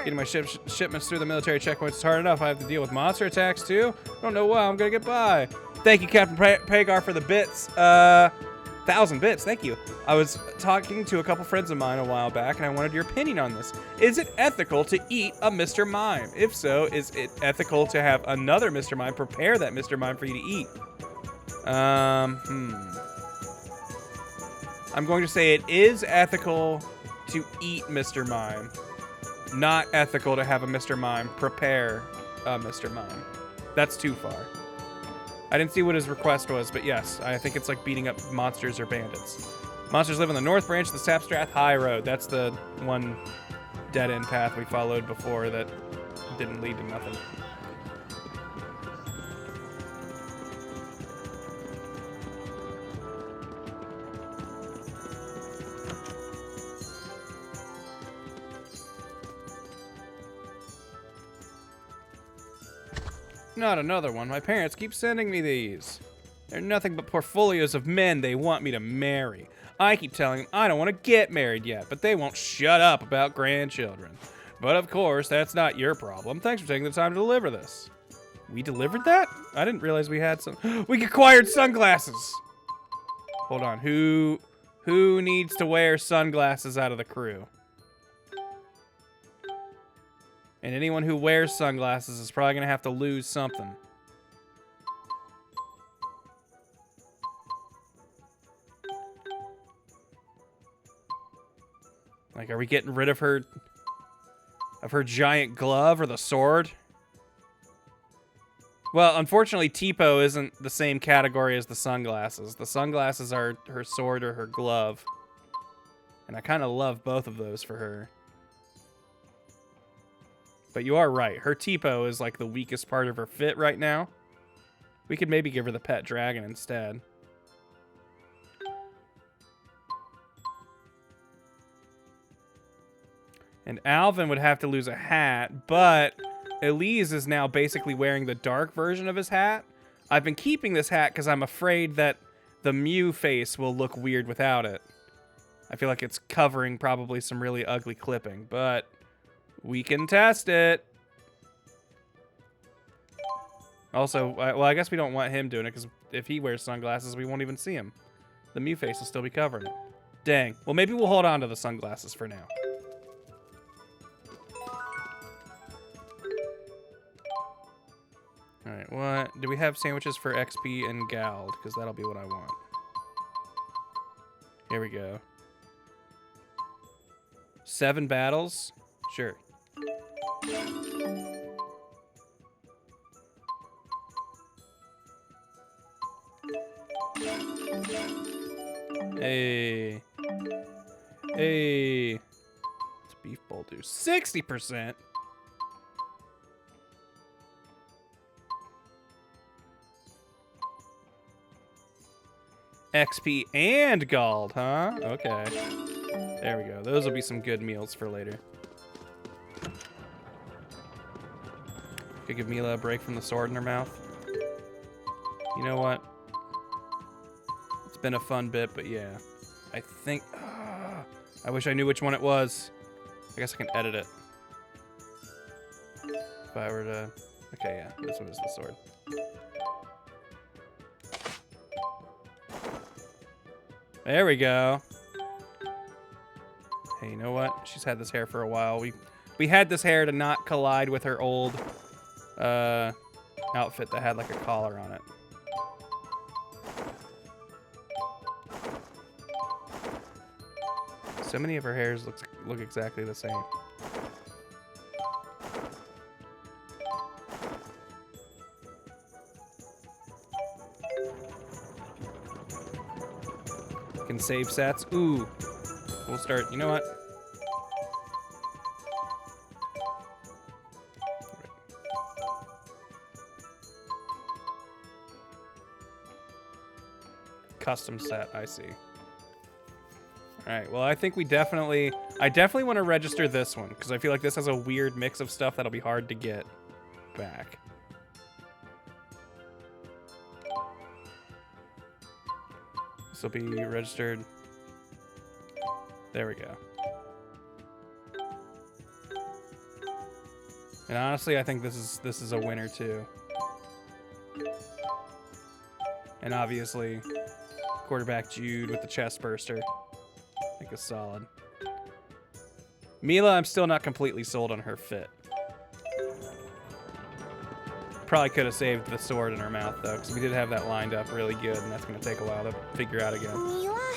Getting my shipments through the military checkpoints is hard enough. I have to deal with monster attacks too. I don't know why I'm gonna get by. Thank you, Captain Pagar, for the bits. 1,000 bits, thank you. I was talking to a couple friends of mine a while back, and I wanted your opinion on this. Is it ethical to eat a Mr. Mime? If so, is it ethical to have another Mr. Mime prepare that Mr. Mime for you to eat? I'm going to say it is ethical to eat Mr. Mime. Not ethical to have a Mr. Mime prepare a Mr. Mime. That's too far. I didn't see what his request was, but yes, I think it's like beating up monsters or bandits. Monsters live on the north branch of the Sapstrath High Road. That's the one dead-end path we followed before that didn't lead to nothing. Not another one. My parents keep sending me these. They're nothing but portfolios of men they want me to marry. I keep telling them I don't want to get married yet, but they won't shut up about grandchildren. But of course, that's not your problem. Thanks for taking the time to deliver this. We delivered that? I didn't realize we had some. We acquired sunglasses. Hold on. Who needs to wear sunglasses out of the crew? And anyone who wears sunglasses is probably going to have to lose something. Like, are we getting rid of her giant glove or the sword? Well, unfortunately, Tipo isn't the same category as the sunglasses. The sunglasses are her sword or her glove. And I kind of love both of those for her. But you are right. Her Tipo is like the weakest part of her fit right now. We could maybe give her the pet dragon instead. And Alvin would have to lose a hat, but Elise is now basically wearing the dark version of his hat. I've been keeping this hat because I'm afraid that the Mew face will look weird without it. I feel like it's covering probably some really ugly clipping, but we can test it. Also, well, I guess we don't want him doing it because if he wears sunglasses, we won't even see him. The Mew face will still be covering it. Dang. Well, maybe we'll hold on to the sunglasses for now. Alright, what? Do we have sandwiches for XP and Gald? Because that'll be what I want. Here we go. 7 battles? Sure. Hey. Hey. What's beef bowl do? 60%? XP and Gald, huh? Okay. There we go. Those will be some good meals for later. Could give Mila a break from the sword in her mouth. You know what? It's been a fun bit, but yeah. I think... I wish I knew which one it was. I guess I can edit it. If I were to... Okay, yeah. This one is the sword. There we go. Hey, you know what? She's had this hair for a while. We had this hair to not collide with her old outfit that had like a collar on it. So many of her hairs look exactly the same. Can save sets. Ooh. We'll start. You know what? Custom set, I see. Alright, well, I think I definitely want to register this one, because I feel like this has a weird mix of stuff that'll be hard to get back. This will be registered. There we go. And honestly, I think this is a winner too. And obviously, quarterback Jude with the chest burster. I think is solid. Mila, I'm still not completely sold on her fit. Probably could have saved the sword in her mouth though, because we did have that lined up really good, and that's going to take a while to figure out again. Mila,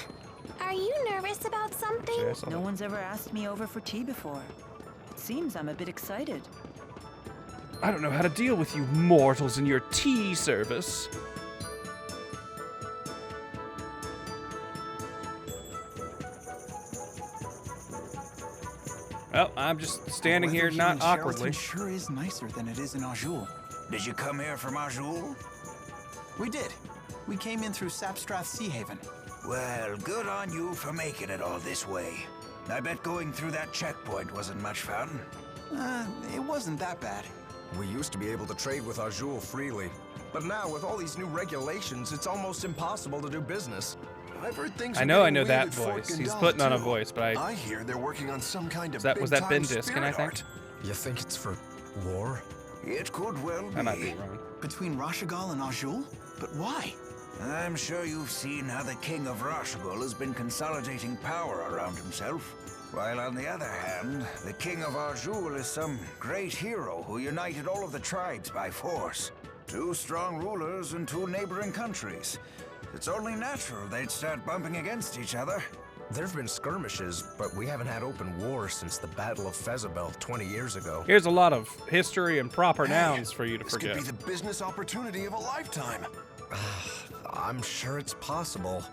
are you nervous about something? Okay, No one's ever asked me over for tea before. It seems I'm a bit excited. I don't know how to deal with you mortals in your tea service. Well, I'm just standing here, not awkwardly. Cherlton sure is nicer than it is in Azul. Did you come here from Azul? We did. We came in through Sapstrath Sea Haven. Well, good on you for making it all this way. I bet going through that checkpoint wasn't much fun. It wasn't that bad. We used to be able to trade with Azul freely, but now with all these new regulations, it's almost impossible to do business. I've heard things. I know that voice. He's putting on a voice, but I hear they're working on some kind of was that Ben big-time Diskin, I spirit think? art. You think it's for war? It could well be. I might be wrong. Between Rashagal and Azul? But why? I'm sure you've seen how the King of Rashagal has been consolidating power around himself. While on the other hand, the King of Azul is some great hero who united all of the tribes by force. 2 strong rulers in 2 neighboring countries. It's only natural they'd start bumping against each other. There have been skirmishes, but we haven't had open war since the Battle of Fezabel 20 years ago. Here's a lot of history and proper nouns for you to forget. This could be the business opportunity of a lifetime. I'm sure it's possible.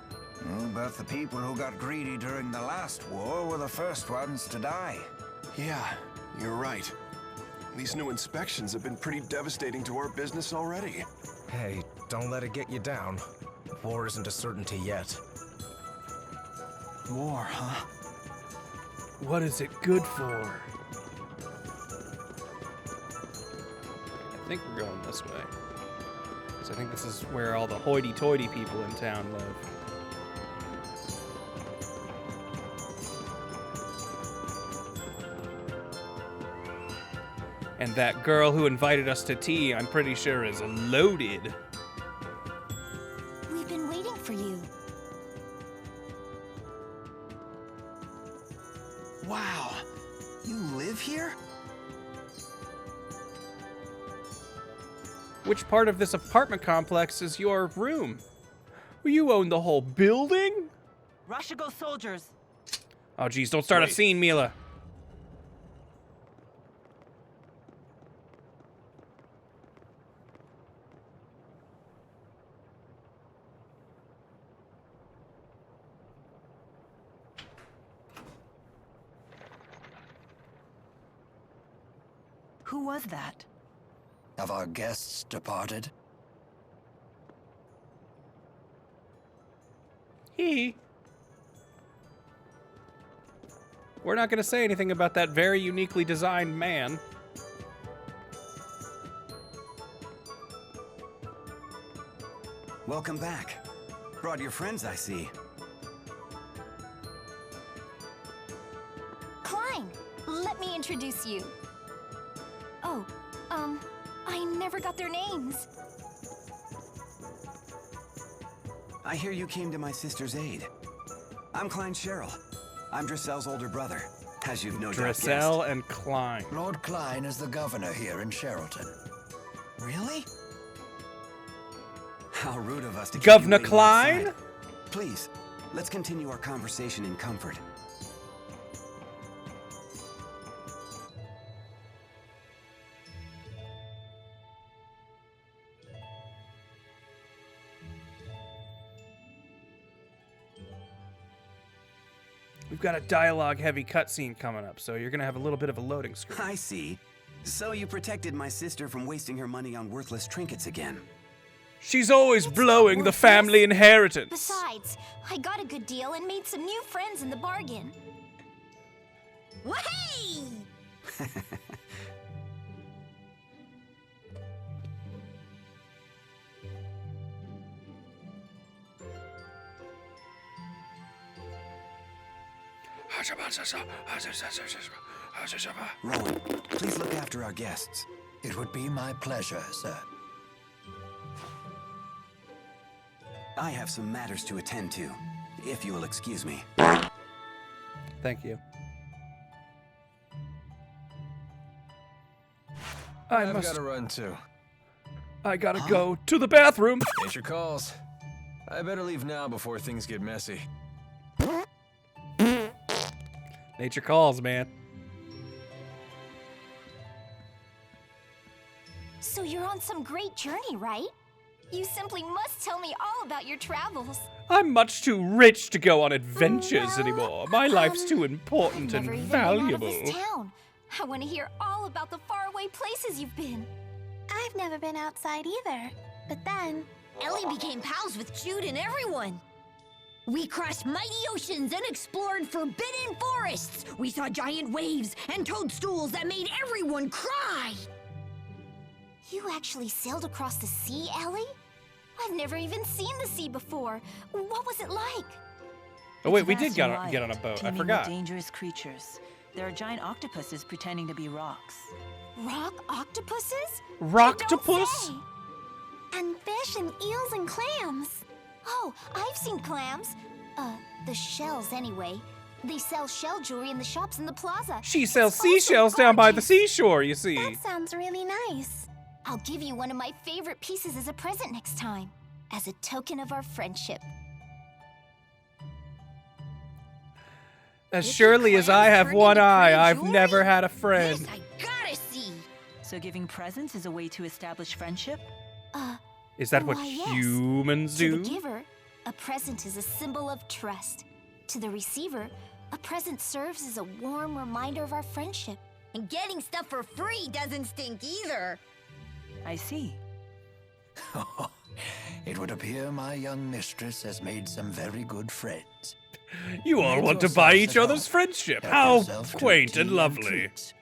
But the people who got greedy during the last war were the first ones to die. Yeah, you're right. These new inspections have been pretty devastating to our business already. Hey, don't let it get you down. War isn't a certainty yet. War, huh? What is it good for? I think we're going this way. So I think this is where all the hoity-toity people in town live. And that girl who invited us to tea, I'm pretty sure, is loaded. We've been waiting for you. Wow. You live here? Which part of this apartment complex is your room? Well, you own the whole building? Rashagal soldiers. Oh, geez, don't start a scene, Mila. Who was that? Have our guests departed? We're not going to say anything about that very uniquely designed man. Welcome back. Brought your friends, I see. Klein, let me introduce you. Oh, I never got their names. I hear you came to my sister's aid. I'm Klein Cheryl. I'm Drissel's older brother, as you've no doubt guessed. Drissel and Klein. Lord Klein is the governor here in Cherlton. Really? How rude of us to keep Governor you waiting Klein? outside. Please, let's continue our conversation in comfort. We've got a dialogue-heavy cutscene coming up, so you're going to have a little bit of a loading screen. I see. So you protected my sister from wasting her money on worthless trinkets again. She's always blowing the family inheritance. Besides, I got a good deal and made some new friends in the bargain. Wahey! Rowan, please look after our guests. It would be my pleasure, sir. I have some matters to attend to, if you will excuse me. Thank you. I've got to run too. I gotta go to the bathroom. Nature calls. I better leave now before things get messy. Nature calls, man. So you're on some great journey, right? You simply must tell me all about your travels. I'm much too rich to go on adventures anymore. My life's too important and Never even valuable. been out of this town. I want to hear all about the faraway places you've been. I've never been outside either. But then, Ellie became pals with Jude and everyone. We crossed mighty oceans and explored forbidden forests. We saw giant waves and toadstools that made everyone cry. You actually sailed across the sea, Ellie? I've never even seen the sea before. What was it like? Oh wait, It's we vast did get and on a wide, boat. I teeming forgot. with dangerous creatures. There are giant octopuses pretending to be rocks. Rock octopuses? Rocktopus? And fish and eels and clams. Oh, I've seen clams. The shells anyway. They sell shell jewelry in the shops in the plaza. She sells seashells down by the seashore, you see. That sounds really nice. I'll give you one of my favorite pieces as a present next time, as a token of our friendship. As surely as I have one eye, I've never had a friend. This I gotta see. So giving presents is a way to establish friendship? Is that what Why, yes. humans To do? the giver, a present is a symbol of trust. To the receiver, a present serves as a warm reminder of our friendship. And getting stuff for free doesn't stink either. I see. It would appear my young mistress has made some very good friends. You all Make want to buy yourselves each at other's home. friendship. Help How yourself to quaint tea and lovely. treats.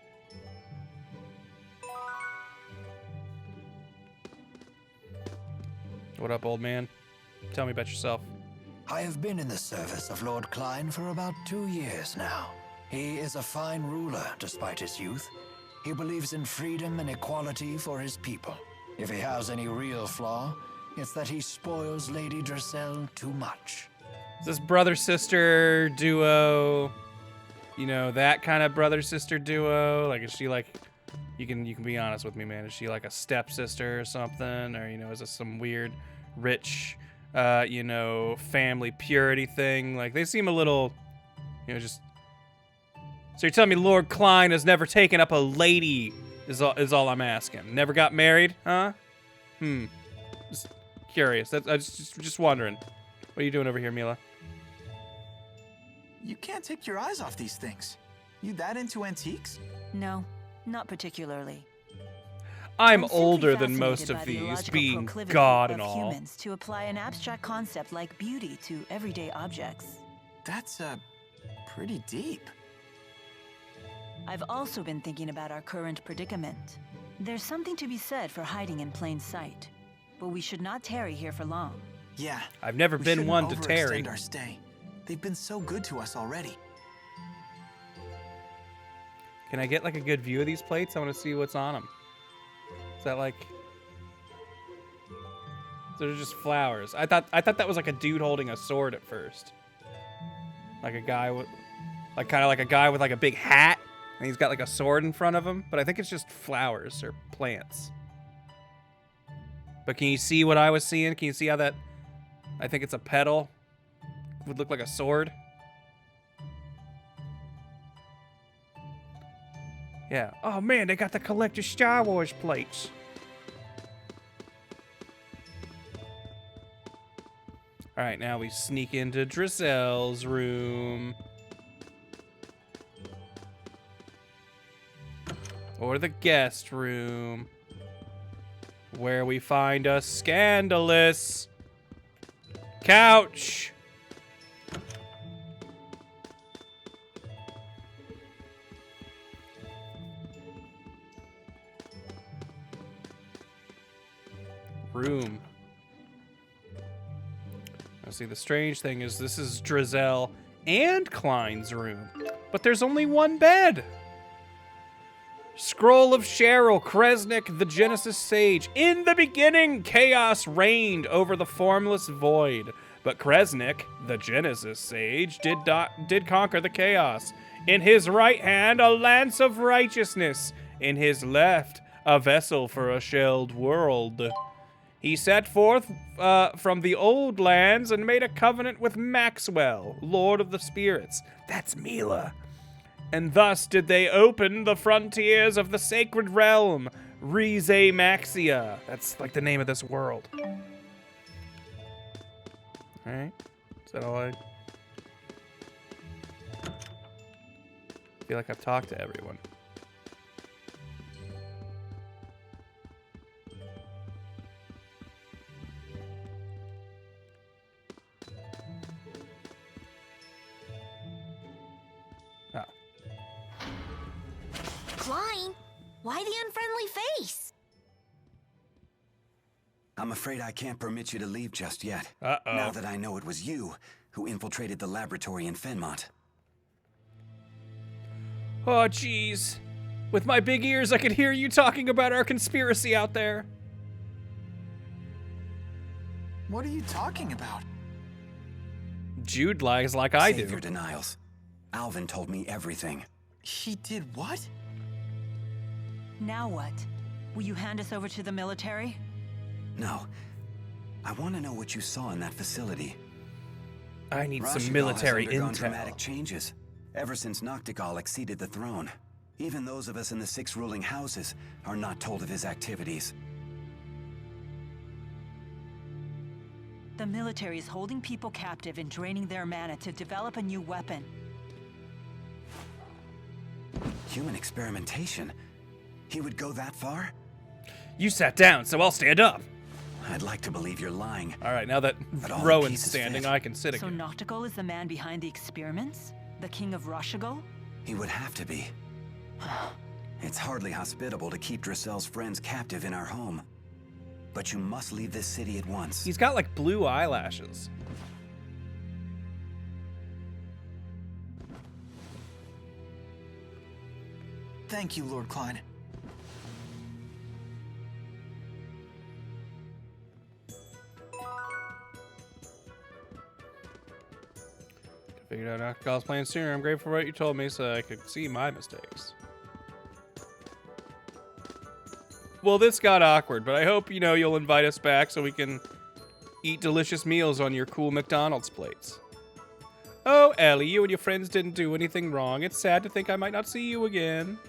What up, old man? Tell me about yourself. I have been in the service of Lord Klein for about 2 years now. He is a fine ruler, despite his youth. He believes in freedom and equality for his people. If he has any real flaw, it's that he spoils Lady Dressel too much. Is this brother-sister duo, you know, that kind of brother-sister duo? Like, is she like, you can be honest with me, man. Is she like a stepsister or something? Or, you know, is this some weird, rich, you know, family purity thing? Like, they seem a little, you know, just... So you're telling me Lord Klein has never taken up a lady, is all I'm asking. Never got married, huh? Just curious. I was just wondering. What are you doing over here, Mila? You can't take your eyes off these things. You that into antiques? No, not particularly. I'm simply older than fascinated most by of the these, illogical being proclivity God and of all. humans to apply an abstract concept like beauty to everyday objects. That's pretty deep. I've also been thinking about our current predicament. There's something to be said for hiding in plain sight, but we should not tarry here for long. Yeah. I've never we been shouldn't one to tarry. overextend our stay. They've been so good to us already. Can I get like a good view of these plates? I want to see what's on them. Is that like... They're just flowers. I thought that was like a dude holding a sword at first. Like a guy with... Like kind of like a guy with like a big hat. And he's got like a sword in front of him. But I think it's just flowers or plants. But can you see what I was seeing? Can you see how that... I think it's a petal. Would look like a sword. Yeah. Oh man, they got the collector Star Wars plates. All right, now we sneak into Dressel's room. Or the guest room. Where we find a scandalous couch. Room. Now see, the strange thing is this is Dressel and Klein's room, but there's only one bed. Scroll of Cheryl, Kresnik, the Genesis Sage. In the beginning, chaos reigned over the formless void, but Kresnik, the Genesis Sage, did conquer the chaos. In his right hand, a lance of righteousness. In his left, a vessel for a shelled world. He set forth from the old lands and made a covenant with Maxwell, Lord of the Spirits. That's Mila. And thus did they open the frontiers of the sacred realm, Rize Maxia. That's like the name of this world. Alright. Is that all I feel like I've talked to everyone. Klein, why the unfriendly face? I'm afraid I can't permit you to leave just yet. Uh-oh. Now that I know it was you who infiltrated the laboratory in Fenmont. Oh, jeez. With my big ears, I could hear you talking about our conspiracy out there. What are you talking about? Jude lies like I do. Save your denials. Alvin told me everything. He did what? Now what? Will you hand us over to the military? No. I want to know what you saw in that facility. I need some Rashigal military has undergone intel. dramatic changes ever since Noctigal acceded the throne. Even those of us in the 6 ruling houses are not told of his activities. The military is holding people captive and draining their mana to develop a new weapon. Human experimentation? He would go that far? You sat down, so I'll stand up. I'd like to believe you're lying. All right, now that But all the Rowan's pieces standing, fit. I can sit So again. Noctigal is the man behind the experiments? The king of Rashigal? He would have to be. It's hardly hospitable to keep Drissel's friends captive in our home. But you must leave this city at once. He's got like blue eyelashes. Thank you, Lord Klein. Figured out Noctigal's plan sooner. I'm grateful for what you told me so I could see my mistakes. Well, this got awkward, but I hope, you'll invite us back so we can eat delicious meals on your cool McDonald's plates. Oh, Ellie, you and your friends didn't do anything wrong. It's sad to think I might not see you again.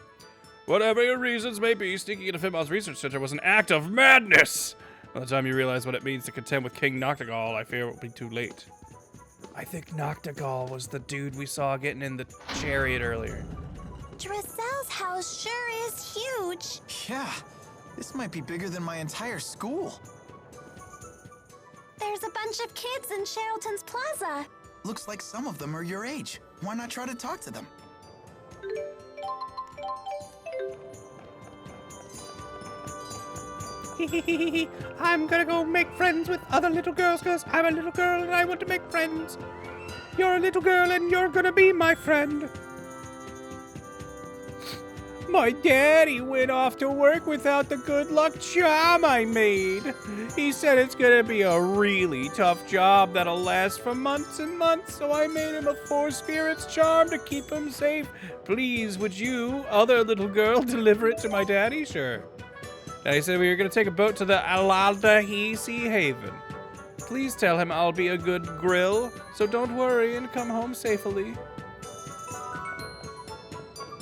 Whatever your reasons may be, sneaking into Finbal's research center was an act of madness! By the time you realize what it means to contend with King Noctigal, I fear it will be too late. I think Noctigal was the dude we saw getting in the chariot earlier. Drissel's house sure is huge. Yeah, this might be bigger than my entire school. There's a bunch of kids in Cherlton's plaza. Looks like some of them are your age. Why not try to talk to them? I'm gonna go make friends with other little girls because I'm a little girl and I want to make friends. You're a little girl and you're gonna be my friend. My daddy went off to work without the good luck charm I made. He said it's gonna be a really tough job that'll last for months and months, so I made him a 4 spirits charm to keep him safe. Please, would you, other little girl, deliver it to my daddy? Sure. Daddy said we were gonna take a boat to the Alaldahee Sea Haven. Please tell him I'll be a good grill, so don't worry and come home safely.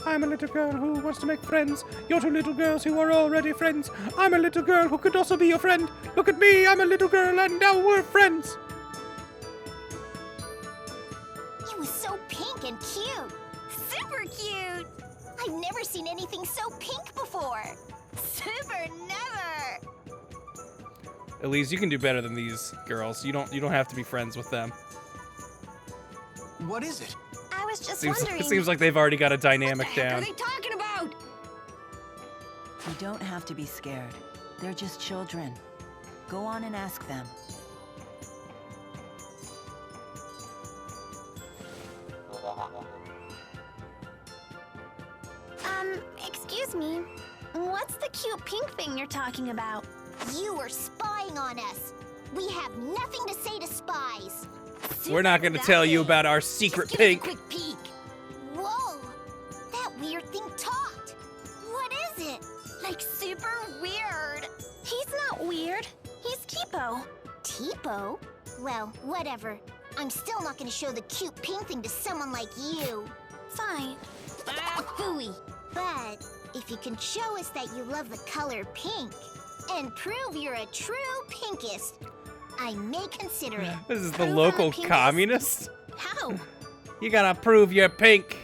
I'm a little girl who wants to make friends. You're 2 little girls who are already friends. I'm a little girl who could also be your friend. Look at me, I'm a little girl and now we're friends. He was so pink and cute. Super cute. I've never seen anything so pink before. Super never. Elise, you can do better than these girls. You don't have to be friends with them. What is it? I was just wondering. It seems like they've already got a dynamic What the heck down. are they talking about? You don't have to be scared. They're just children. Go on and ask them. Excuse me. What's the cute pink thing you're talking about? You were spying on us. We have nothing to say to spies. We're not going to tell you about our secret Just give us a pink. quick peek. Whoa! That weird thing talked. What is it? Like super weird. He's not weird. He's Tipo. Tipo? Well, whatever. I'm still not gonna show the cute pink thing to someone like you. Fine. Phooey. But if you can show us that you love the color pink and prove you're a true pinkist, I may consider it. This is the Prove I'm a local pinkist? communist. How? You gotta prove you're pink.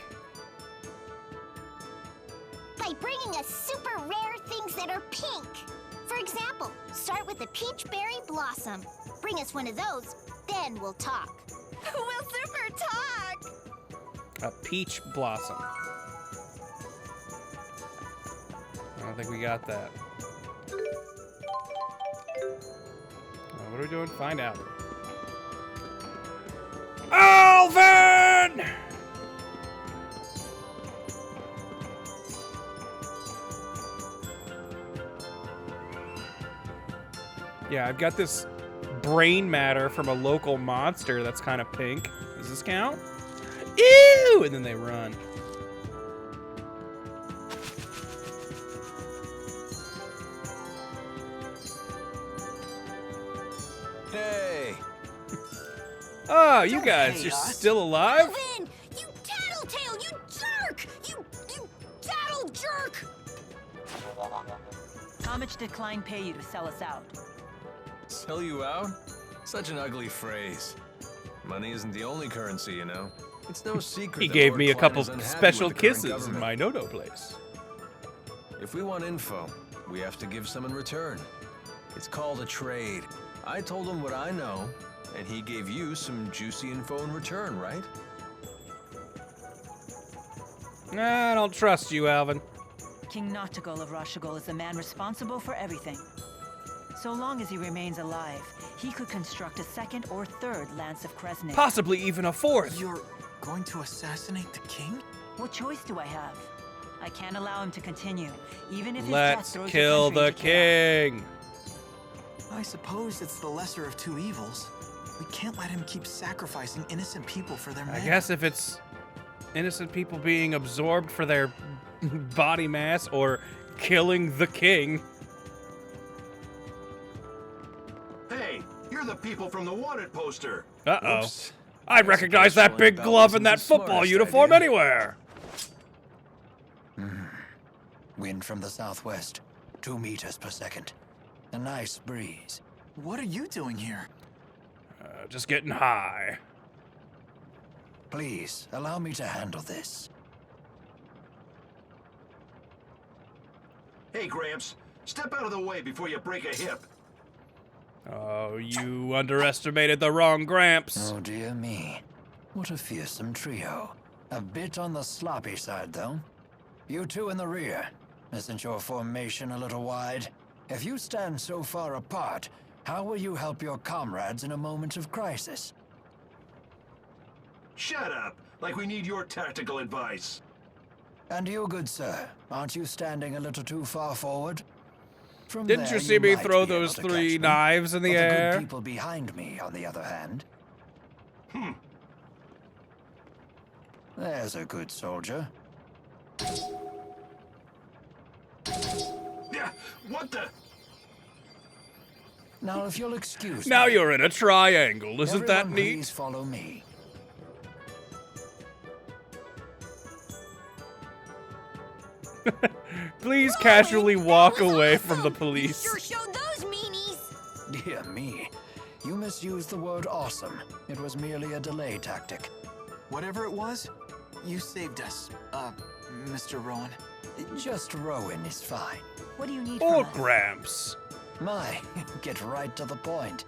By bringing us super rare things that are pink. For example, start with a peach berry blossom. Bring us one of those, then we'll talk. We'll super talk! A peach blossom. I don't think we got that. What are we doing? Find out. Alvin! Yeah, I've got this brain matter from a local monster that's kind of pink. Does this count? Ew! And then they run. Hey! Oh, you guys, you're still alive? Alvin! You tattletale! You jerk! You tattle jerk! How much did Klein pay you to sell us out? Sell you out? Such an ugly phrase. Money isn't the only currency, you know. It's no secret. He that gave Lord me a Klein couple is unhappy special with the current kisses in government. my no-no place. If we want info, we have to give some in return. It's called a trade. I told him what I know, and he gave you some juicy info in return, right? I don't trust you, Alvin. King Noctigol of Rashugol is the man responsible for everything. So long as he remains alive, he could construct a second or third Lance of Kresnik. Possibly even a fourth. You're going to assassinate the king? What choice do I have? I can't allow him to continue, even if his Let's death throws kill the the country into king. I suppose it's the lesser of two evils. We can't let him keep sacrificing innocent people for their I man. guess if it's innocent people being absorbed for their body mass or killing the king. Hey, you're the people from the wanted poster. Uh-oh. Whoops. I'd recognize that big glove and that football uniform anywhere. Wind from the southwest, 2 meters per second. A nice breeze. What are you doing here? Just getting high. Please, allow me to handle this. Hey, Gramps, step out of the way before you break a hip. Oh, you underestimated the wrong Gramps. Oh, dear me. What a fearsome trio. A bit on the sloppy side, though. You two in the rear. Isn't your formation a little wide? If you stand so far apart, how will you help your comrades in a moment of crisis? Shut up, like we need your tactical advice. And you, good sir, aren't you standing a little too far forward? From Didn't there, you see me might throw be able those to 3 catch me. knives in the But air? The good people behind me, on the other hand. There's a good soldier. Yeah, what the? Now, if you'll excuse Now me, you're in a triangle. Isn't that everyone neat? Please follow me. Please casually walk away from the police. Sure showed those meanies. Dear me, you misused the word awesome. It was merely a delay tactic. Whatever it was, you saved us, Mr. Rowan. Just Rowan is fine. What do you need Or from us? Gramps. My, get right to the point.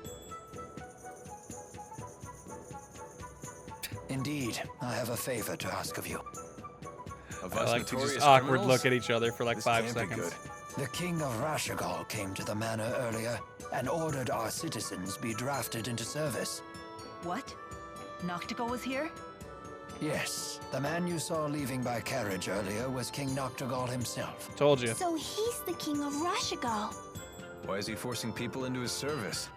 Indeed, I have a favor to ask of you. Of I us like to just notorious awkward criminals? look at each other for like This 5 can't be seconds. good. The King of Rashugol came to the manor earlier and ordered our citizens be drafted into service. What? Noctigol was here? Yes, the man you saw leaving by carriage earlier was King Noctigol himself. Told you. So he's the king of Rashugol. Why is he forcing people into his service?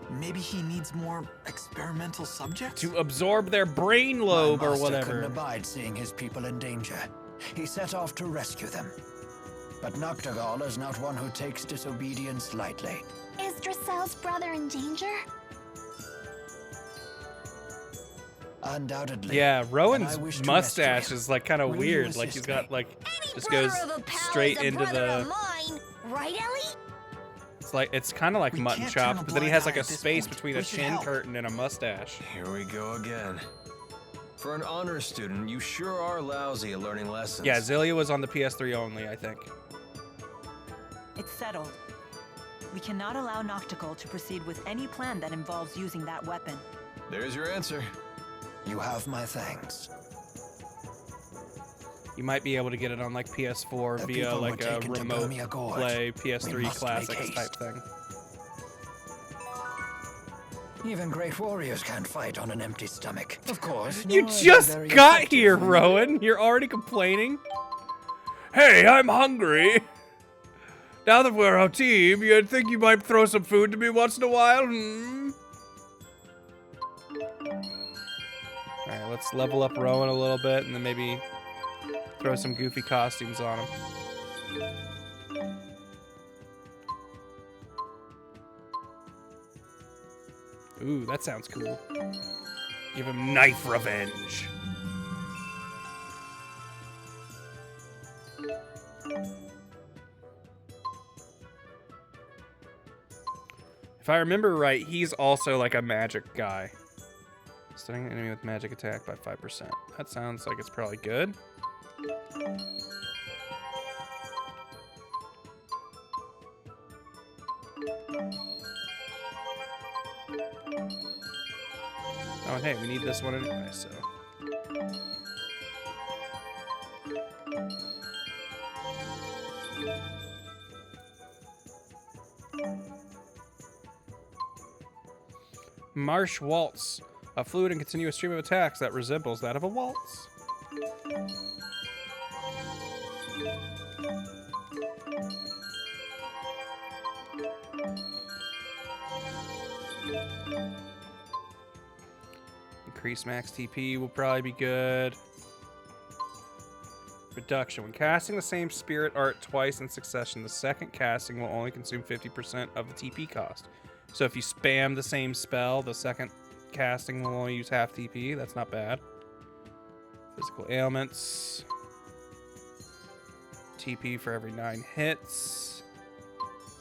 Maybe he needs more experimental subjects? To absorb their brain lobe My or master whatever. couldn't abide seeing his people in danger. He set off to rescue them. But Noctigol is not one who takes disobedience lightly. Is Dressel's brother in danger? Undoubtedly. Yeah, and I Rowan's wish to mustache rescue him. is like kind of Will you weird. Like assist he's got me? like just Brother goes of a pal straight is a into brother of the. mine, right, Ellie? It's like it's kind of like We mutton can't turn chops, a but then he blind has eye like a at this space point. between We a should chin help. curtain and a mustache. Here we go again. For an honor student, you sure are lousy at learning lessons. Yeah, Xillia was on the PS3 only, I think. It's settled. We cannot allow Noctigol to proceed with any plan that involves using that weapon. There's your answer. You have my thanks. You might be able to get it on like PS4 The via people were like a taken to remote Burmia Gorge. play We PS3 must classics make type haste. thing. Even great warriors can't fight on an empty stomach. Of course. You nor are they just very got effective here, when- Rowan. You're already complaining? Hey, I'm hungry. Now that we're a team, you'd think you might throw some food to me once in a while? Alright, let's level up Rowan a little bit and then maybe throw some goofy costumes on him. Ooh, that sounds cool. Give him knife revenge. If I remember right, he's also like a magic guy. Stunning the enemy with magic attack by 5%. That sounds like it's probably good. Oh, and hey, we need this one anyway, so. Marsh Waltz. A fluid and continuous stream of attacks that resembles that of a waltz. Increase max TP will probably be good. Reduction. When casting the same spirit art twice in succession, the second casting will only consume 50% of the TP cost. So if you spam the same spell, the second casting will only use half TP. That's not bad. Physical ailments. TP for every 9 hits.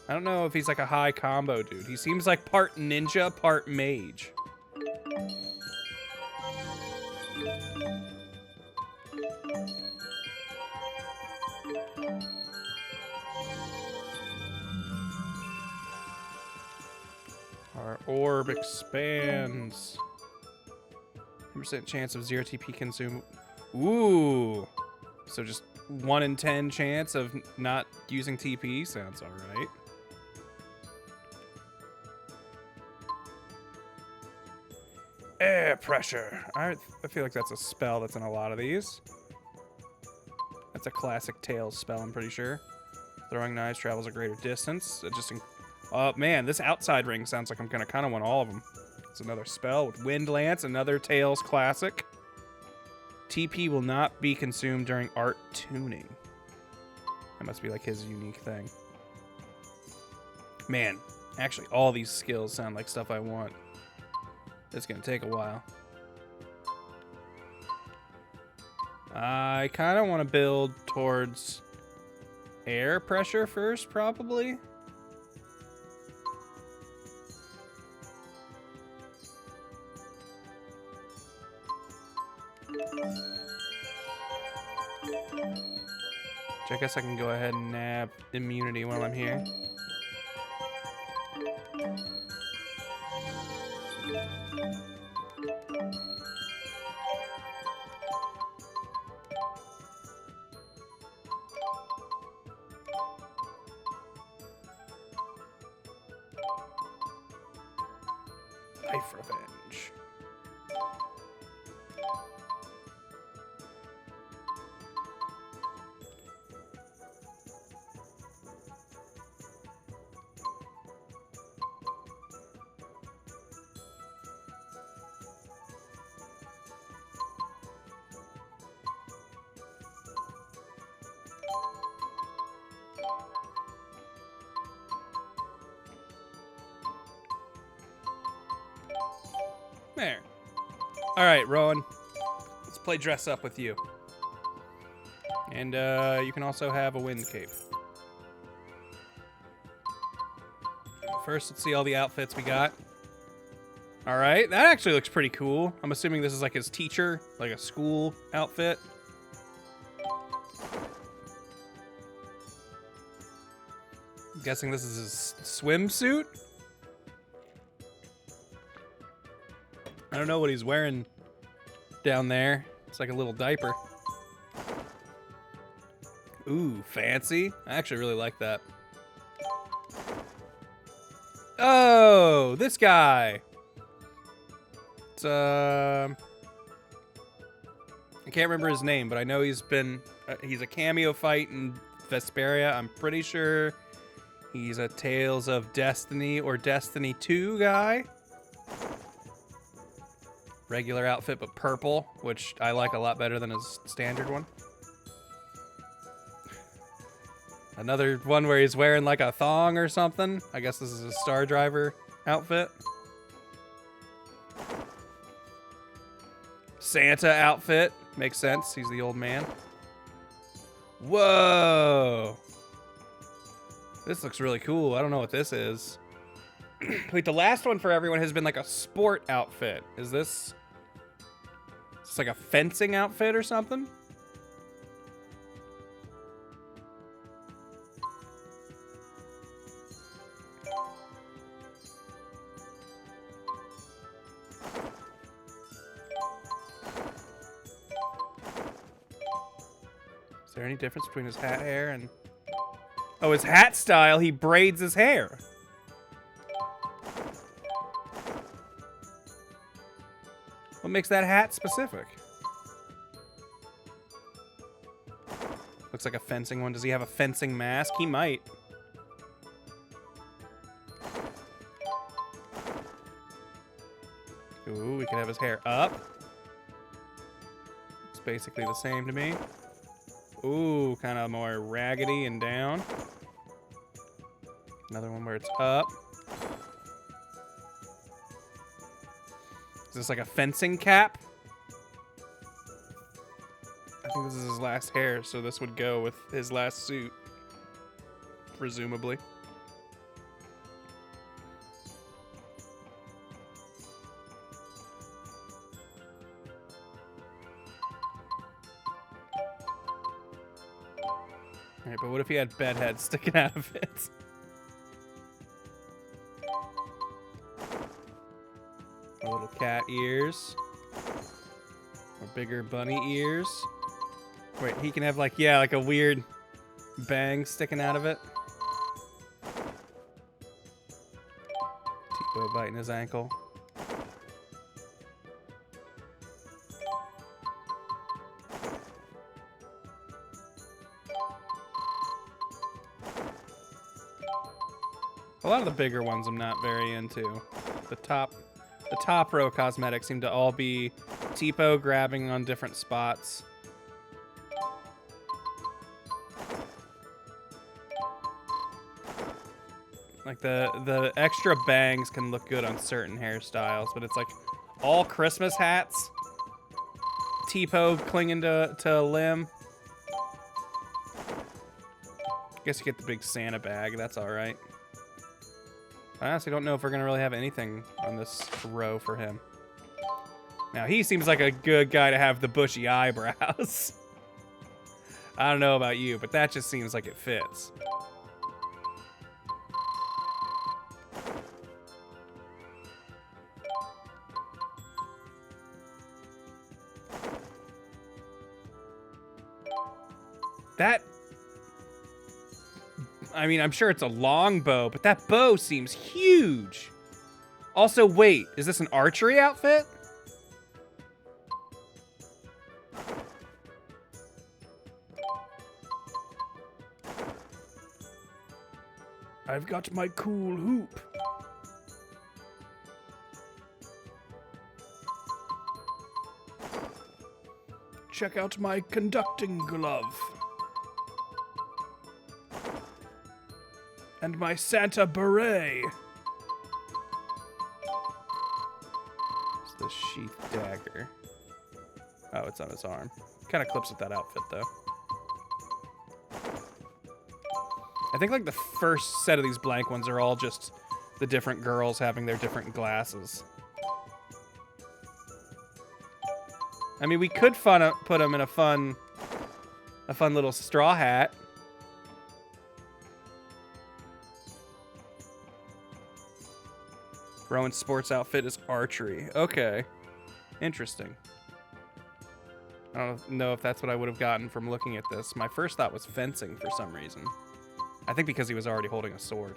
I don't know if he's like a high combo dude. He seems like part ninja, part mage. Our orb expands. 10% chance of 0 TP consume. Ooh. So just 1 in 10 chance of not using TP. Sounds alright. Air pressure. I feel like that's a spell that's in a lot of these. That's a classic Tails spell, I'm pretty sure. Throwing knives travels a greater distance. It just... Oh, man, this outside ring sounds like I'm going to kind of want all of them. It's another spell with Wind Lance, another Tails classic. TP will not be consumed during art tuning. That must be like his unique thing. Man, actually, all these skills sound like stuff I want. It's going to take a while. I kind of want to build towards air pressure first, probably. I guess I can go ahead and nab immunity while I'm here. Life revenge. There. All right, Rowan. Let's play dress up with you. And you can also have a wind cape. First, let's see all the outfits we got. All right, that actually looks pretty cool. I'm assuming this is like his teacher, like a school outfit. I'm guessing this is his swimsuit. I don't know what he's wearing down there. It's like a little diaper. Ooh, fancy. I actually really like that. Oh, this guy. It's, I can't remember his name, but I know he's been, he's a cameo fight in Vesperia. I'm pretty sure he's a Tales of Destiny or Destiny 2 guy. Regular outfit, but purple, which I like a lot better than his standard one. Another one where he's wearing like a thong or something. I guess this is a Star Driver outfit. Santa outfit. Makes sense. He's the old man. Whoa. This looks really cool. I don't know what this is. Wait, the last one for everyone has been like a sport outfit. Is this like a fencing outfit or something? Is there any difference between his hat hair and... Oh, his hat style, he braids his hair. What makes that hat specific? Looks like a fencing one. Does he have a fencing mask? He might. Ooh, we could have his hair up. It's basically the same to me. Ooh, kind of more raggedy and down. Another one where it's up. Is this like a fencing cap? I think this is his last hair, so this would go with his last suit. Presumably. Alright, but what if he had bedhead sticking out of it? Or little cat ears. Or bigger bunny ears. Wait, he can have like, yeah, like a weird bang sticking out of it. Tipo biting his ankle. A lot of the bigger ones I'm not very into. The top row cosmetics seem to all be Tipo grabbing on different spots. Like the extra bangs can look good on certain hairstyles, but it's like all Christmas hats. Tipo clinging to a limb. Guess you get the big Santa bag, that's alright. I honestly don't know if we're gonna really have anything on this row for him. Now, he seems like a good guy to have the bushy eyebrows. I don't know about you, but that just seems like it fits. That... I mean, I'm sure it's a long bow, but that bow seems huge. Also, wait, is this an archery outfit? I've got my cool hoop. Check out my conducting glove. And my Santa beret. It's the sheath dagger. Oh, it's on his arm. Kind of clips with that outfit, though. I think like the first set of these blank ones are all just the different girls having their different glasses. I mean, we could put them in a fun little straw hat. Rowan's sports outfit is archery. Okay. Interesting. I don't know if that's what I would have gotten from looking at this. My first thought was fencing for some reason. I think because he was already holding a sword.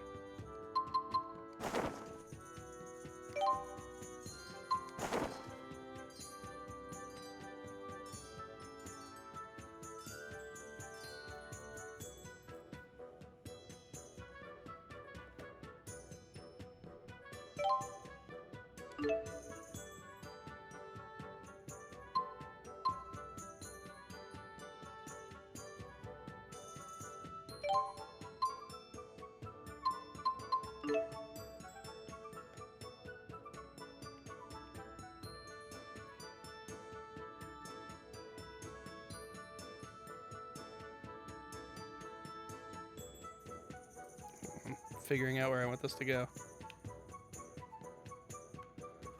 Figuring out where I want this to go.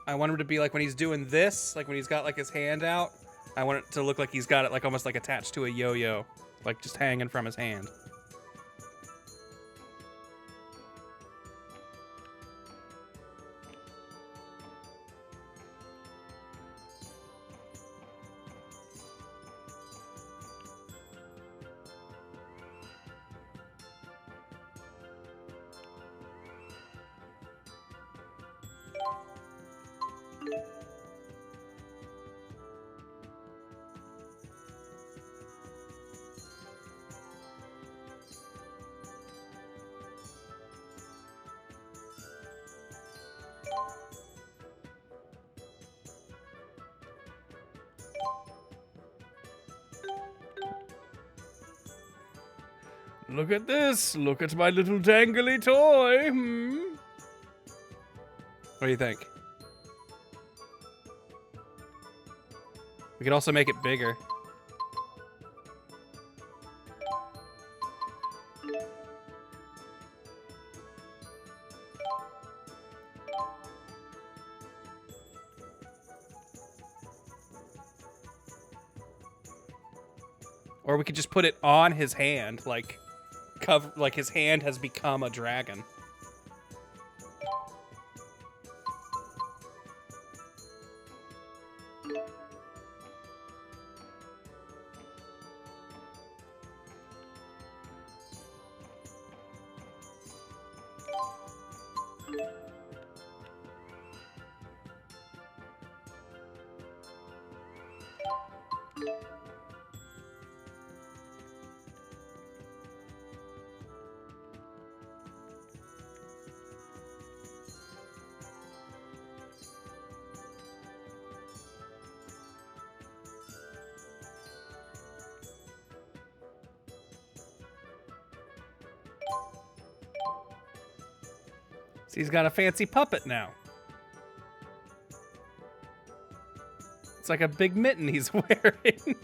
I want him to be like when he's doing this, like when he's got like his hand out, I want it to look like he's got it like almost like attached to a yo-yo, like just hanging from his hand. Look at this. Look at my little dangly toy. What do you think? We could also make it bigger. Or we could just put it on his hand, like his hand has become a dragon. So he's got a fancy puppet now. It's like a big mitten he's wearing.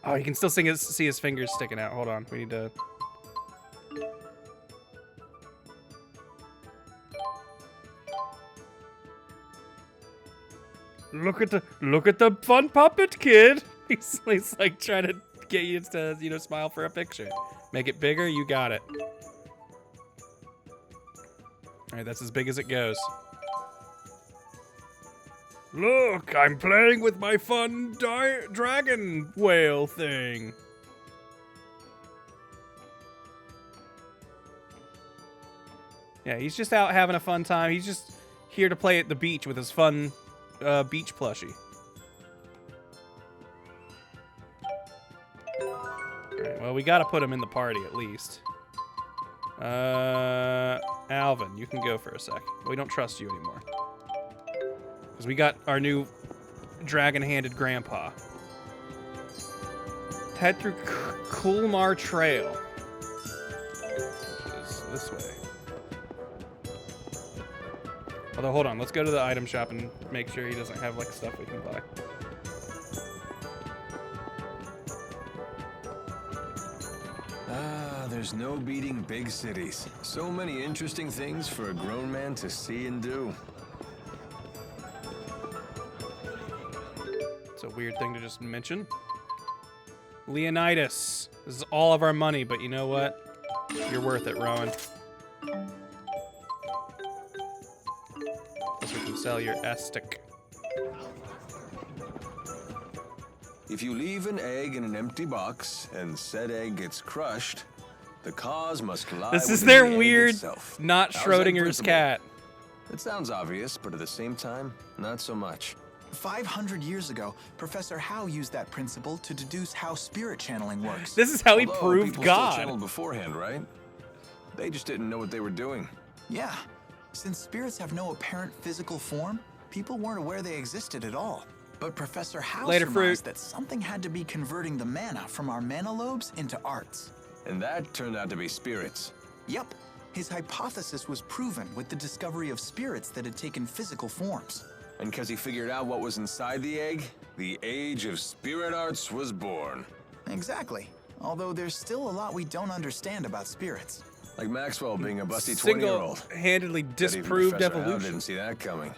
Oh, you can still see his fingers sticking out. Hold on, we need to... Look at the fun puppet, kid. He's like trying to get you to, smile for a picture. Make it bigger, you got it. All right, that's as big as it goes. Look, I'm playing with my fun dragon whale thing. Yeah, he's just out having a fun time. He's just here to play at the beach with his fun beach plushie. Alright, well, we gotta put him in the party at least. Alvin, you can go for a sec. We don't trust you anymore. Because we got our new dragon-handed grandpa. Head through Kulmar Trail. Which is this way. Although, hold on. Let's go to the item shop and make sure he doesn't have, like, stuff we can buy. There's no beating big cities. So many interesting things for a grown man to see and do. It's a weird thing to just mention. Leonidas. This is all of our money, but you know what? You're worth it, Rowan. Plus we can sell your Estic. If you leave an egg in an empty box and said egg gets crushed, the cause must lie This is within their the egg weird, itself. not How's that Schrodinger's principle? cat. It sounds obvious, but at the same time, not so much. 500 years ago, Professor Howe used that principle to deduce how spirit channeling works. This is how he Although proved people God. Still channeled beforehand, right? They just didn't know what they were doing. Yeah. Since spirits have no apparent physical form, people weren't aware they existed at all. But Professor Howe Later, surmised fruit. that something had to be converting the mana from our mana lobes into arts. And that turned out to be spirits. Yep. His hypothesis was proven with the discovery of spirits that had taken physical forms. And because he figured out what was inside the egg, the age of spirit arts was born. Exactly. Although there's still a lot we don't understand about spirits. Like Maxwell being a busty 20-year-old. Single-handedly Bet even disproved Professor Howe evolution. didn't see that coming.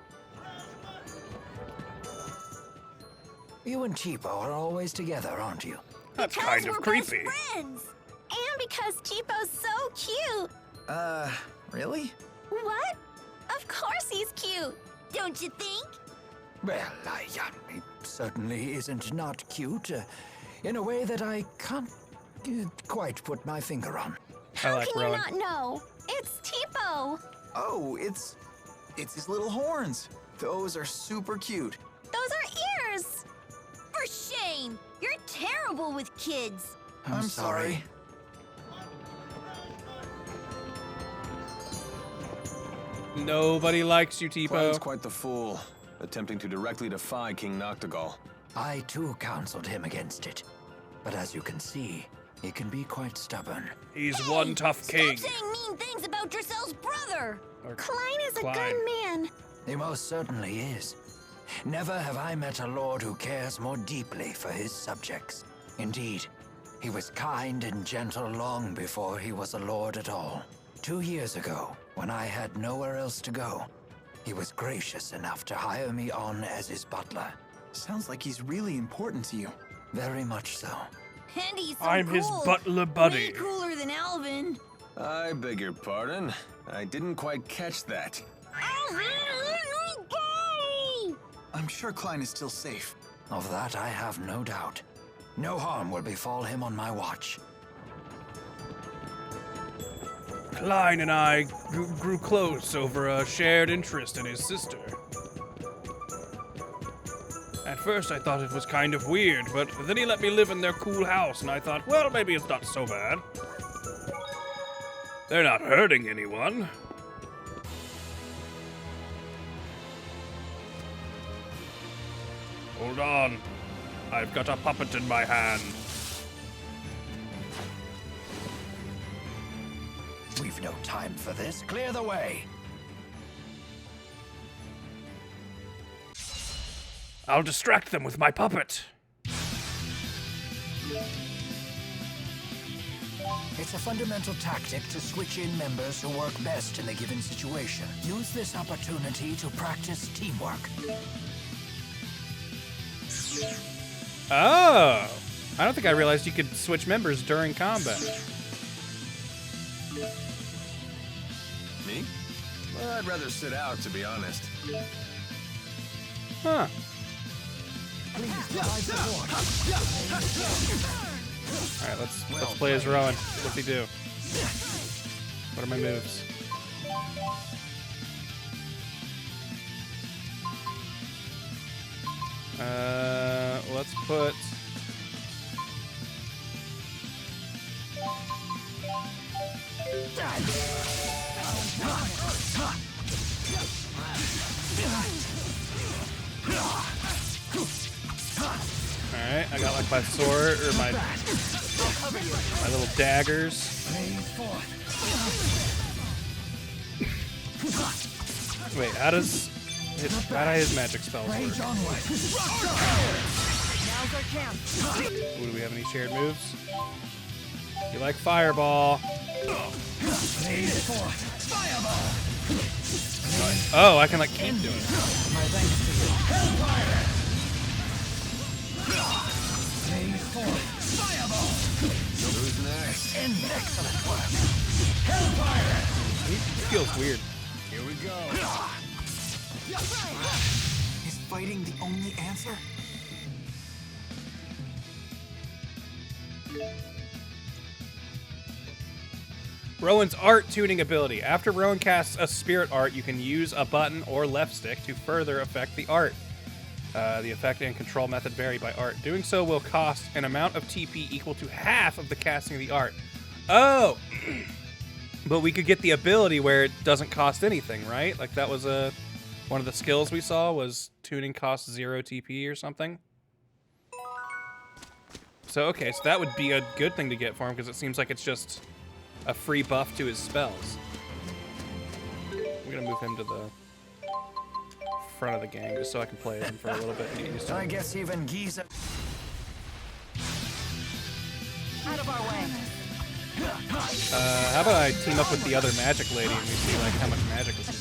You and Cheapo are always together, aren't you? That's Because kind of we're creepy. best friends. And because Cheapo's so cute. Really? What? Of course he's cute. Don't you think? Well, he certainly isn't not cute, in a way that I can't quite put my finger on. I like Can Rowan. you not know? It's Cheapo. Oh, it's his little horns. Those are super cute. Those are ears. For shame. You're terrible with kids. I'm sorry. Nobody likes you, Clive's Tipo. quite the fool, attempting to directly defy King Noctigal. I too counseled him against it. But as you can see, he can be quite stubborn. He's one tough king. Stop saying mean things about Drissel's brother. Or Klein is a Klein. good man. He most certainly is. Never have I met a lord who cares more deeply for his subjects. Indeed, he was kind and gentle long before he was a lord at all. 2 years ago, when I had nowhere else to go, he was gracious enough to hire me on as his butler. Sounds like he's really important to you. Very much so. And he's so I'm cool. his butler buddy. Way cooler than Alvin. I beg your pardon. I didn't quite catch that. Alvin, let me go! I'm sure Klein is still safe. Of that I have no doubt. No harm will befall him on my watch. Klein and I grew close over a shared interest in his sister. At first I thought it was kind of weird, but then he let me live in their cool house, and I thought, well, maybe it's not so bad. They're not hurting anyone. Hold on. I've got a puppet in my hand. We've no time for this. Clear the way. I'll distract them with my puppet. It's a fundamental tactic to switch in members who work best in a given situation. Use this opportunity to practice teamwork. Oh! I don't think I realized you could switch members during combat. Me? Well, I'd rather sit out, to be honest. Huh. Alright, let's play as Rowan. What's he do? What are my moves? Let's put... Alright, I got like my sword, or my little daggers. Wait, how do his magic spells work? Ooh, do we have any shared moves? You like fireball. Oh, I can like keep doing it. Who's next? Excellent work. He feels weird. Here we go. Is fighting the only answer? Rowan's art tuning ability. After Rowan casts a spirit art, you can use a button or left stick to further affect the art. The effect and control method vary by art. Doing so will cost an amount of TP equal to half of the casting of the art. Oh! But we could get the ability where it doesn't cost anything, right? Like that was one of the skills we saw was tuning costs 0 TP or something. So, okay, so that would be a good thing to get for him because it seems like it's just a free buff to his spells. We're gonna move him to the front of the gang just so I can play him for a little bit and get used to I him. guess even Giza. Out of our way. How about I team up with the other magic lady and we see like how much magic we can do.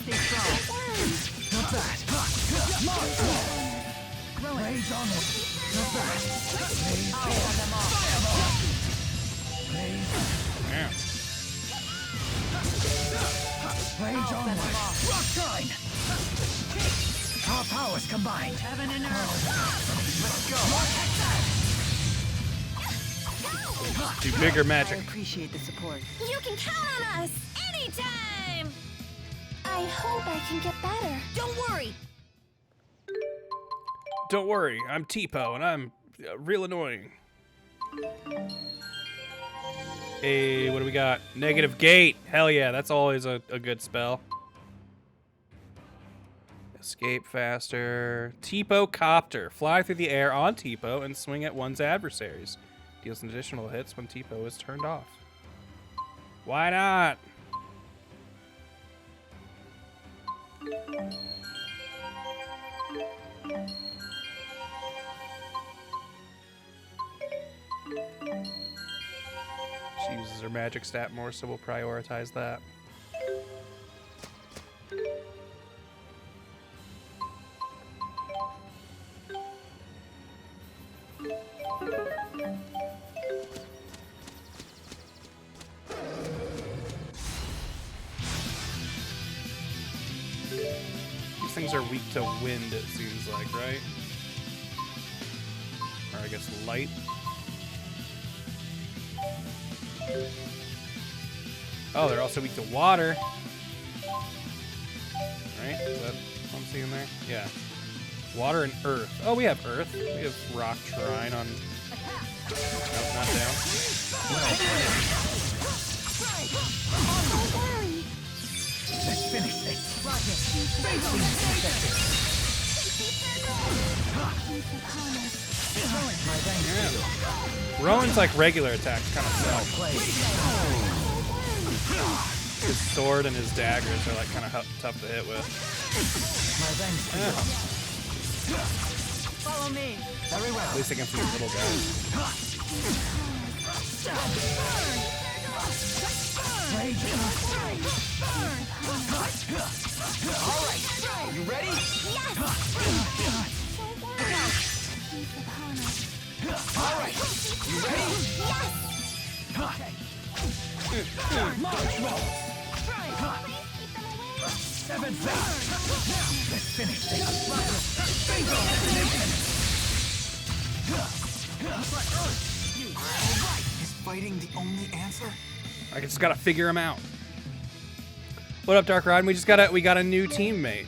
Stay strong. Not bad. Rage onward. Not bad. I'll hold them off. Yeah. Rage onward. Rock shine. Our powers combined. Heaven and earth. Let's go. Do bigger magic. I appreciate the support. You can count on us anytime! I hope I can get better. Don't worry. Don't worry, I'm Tipo and I'm real annoying. Hey, what do we got? Negative gate. Hell yeah, that's always a good spell. Escape faster. Tipo Copter. Fly through the air on Tipo and swing at one's adversaries. Deals an additional hits when Tipo is turned off. Why not? She uses her magic stat more, so we'll prioritize that. These things are weak to wind, it seems like, right? Or I guess light. Oh, they're also weak to water. Right? Is that what I'm seeing there? Yeah. Water and earth. Oh, we have earth. We have rock shrine on... Nope, not down. Don't worry. Let's finish this. Yeah. Rowan's like regular attacks kind of suck. His sword and his daggers are like kind of tough to hit with. Yeah. Follow me. Very well. At least against these little guys. All right. You ready? All right. You ready? March roll. Seven fate. Let's finish this. Is fighting the only answer? I just gotta figure him out. What up, Dark Rod? We got a new teammate.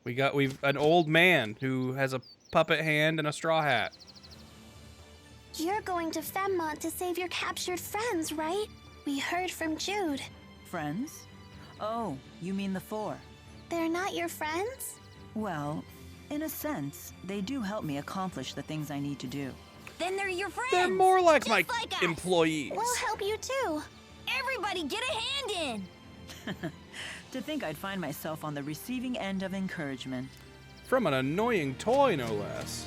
We've an old man who has a puppet hand and a straw hat. You're going to Femmont to save your captured friends, right? We heard from Jude. Friends? Oh, you mean the four? They're not your friends? Well, in a sense, they do help me accomplish the things I need to do. Then they're your friends. They're more like Just my like us. employees. We'll help you too. Everybody get a hand in. To think I'd find myself on the receiving end of encouragement. From an annoying toy, no less.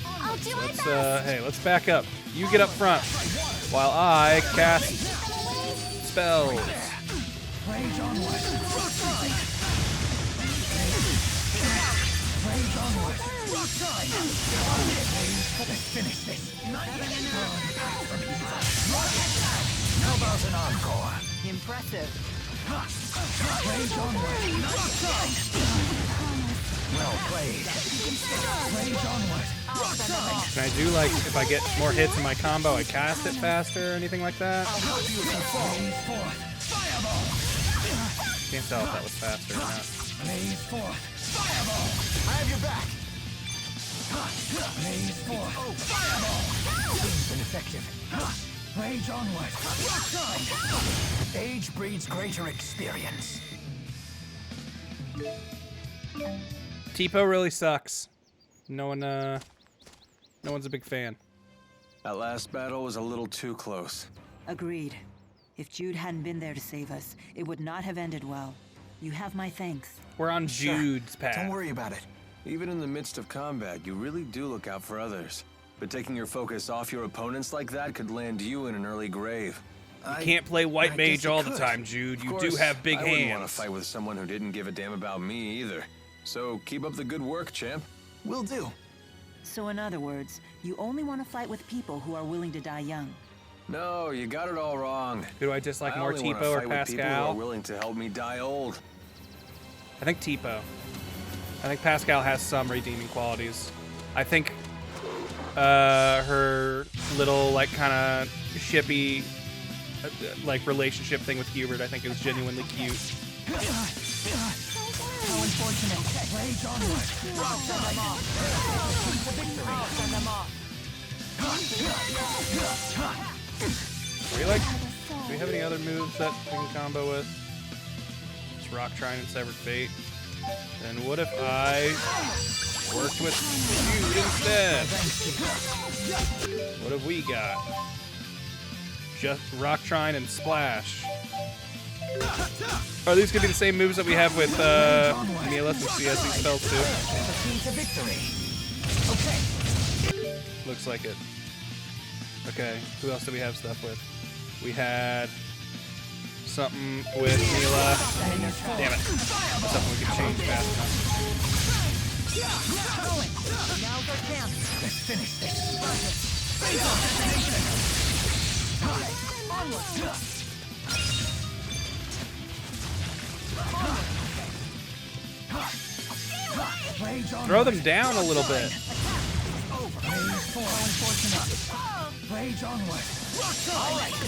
I'll do my Let's best. hey, let's back up. You get up front while I cast spells. Rage onward. Rock shine. Rage onward. Rock shine. Let's finish this. How about an encore? Impressive. Rage onward. Well played. Rage onward. Can I do, like, if I get more hits in my combo, I cast it faster or anything like that? I'll help you to fall. Blaze forth. Fireball. Can't tell if that was faster or not. Blaze forth. Fireball. I have your back. Blaze forth. Oh, fireball. Seems ineffective. Rage onward. Age breeds greater experience. Tipo really sucks. No one's a big fan. That last battle was a little too close. Agreed. If Jude hadn't been there to save us, it would not have ended well. You have my thanks. We're on Jude's path. Don't worry about it. Even in the midst of combat, you really do look out for others. But taking your focus off your opponents like that could land you in an early grave. You can't play white mage all the time, Jude. You do have big I wouldn't want to hands. fight with someone who didn't give a damn about me either. So keep up the good work, champ. Will do. So in other words, you only want to fight with people who are willing to die young. No, you got it all wrong. Who do I dislike more, only wanna Tipo or fight with people who are Pascal? willing to help me die old. I think Tipo. I think Pascal has some redeeming qualities. I think her little, like, kind of shippy, like, relationship thing with Hubert, I think, is genuinely cute. How unfortunate. Rage onward. I'll send them off. I'll send them off. Are we like, do we have any other moves that we can combo with? Just Rock Trine and Severed Fate. Then what if I worked with Jude instead? What have we got? Just Rock Trine and Splash. Are these gonna be the same moves that we have with Mila, since she has these spells too? Looks like it. Okay, who else do we have stuff with? We had something with Mila. Damn it. That's something we can change fast enough. Now's our chance. Let's finish this. Throw them down a little bit. Rage onward. I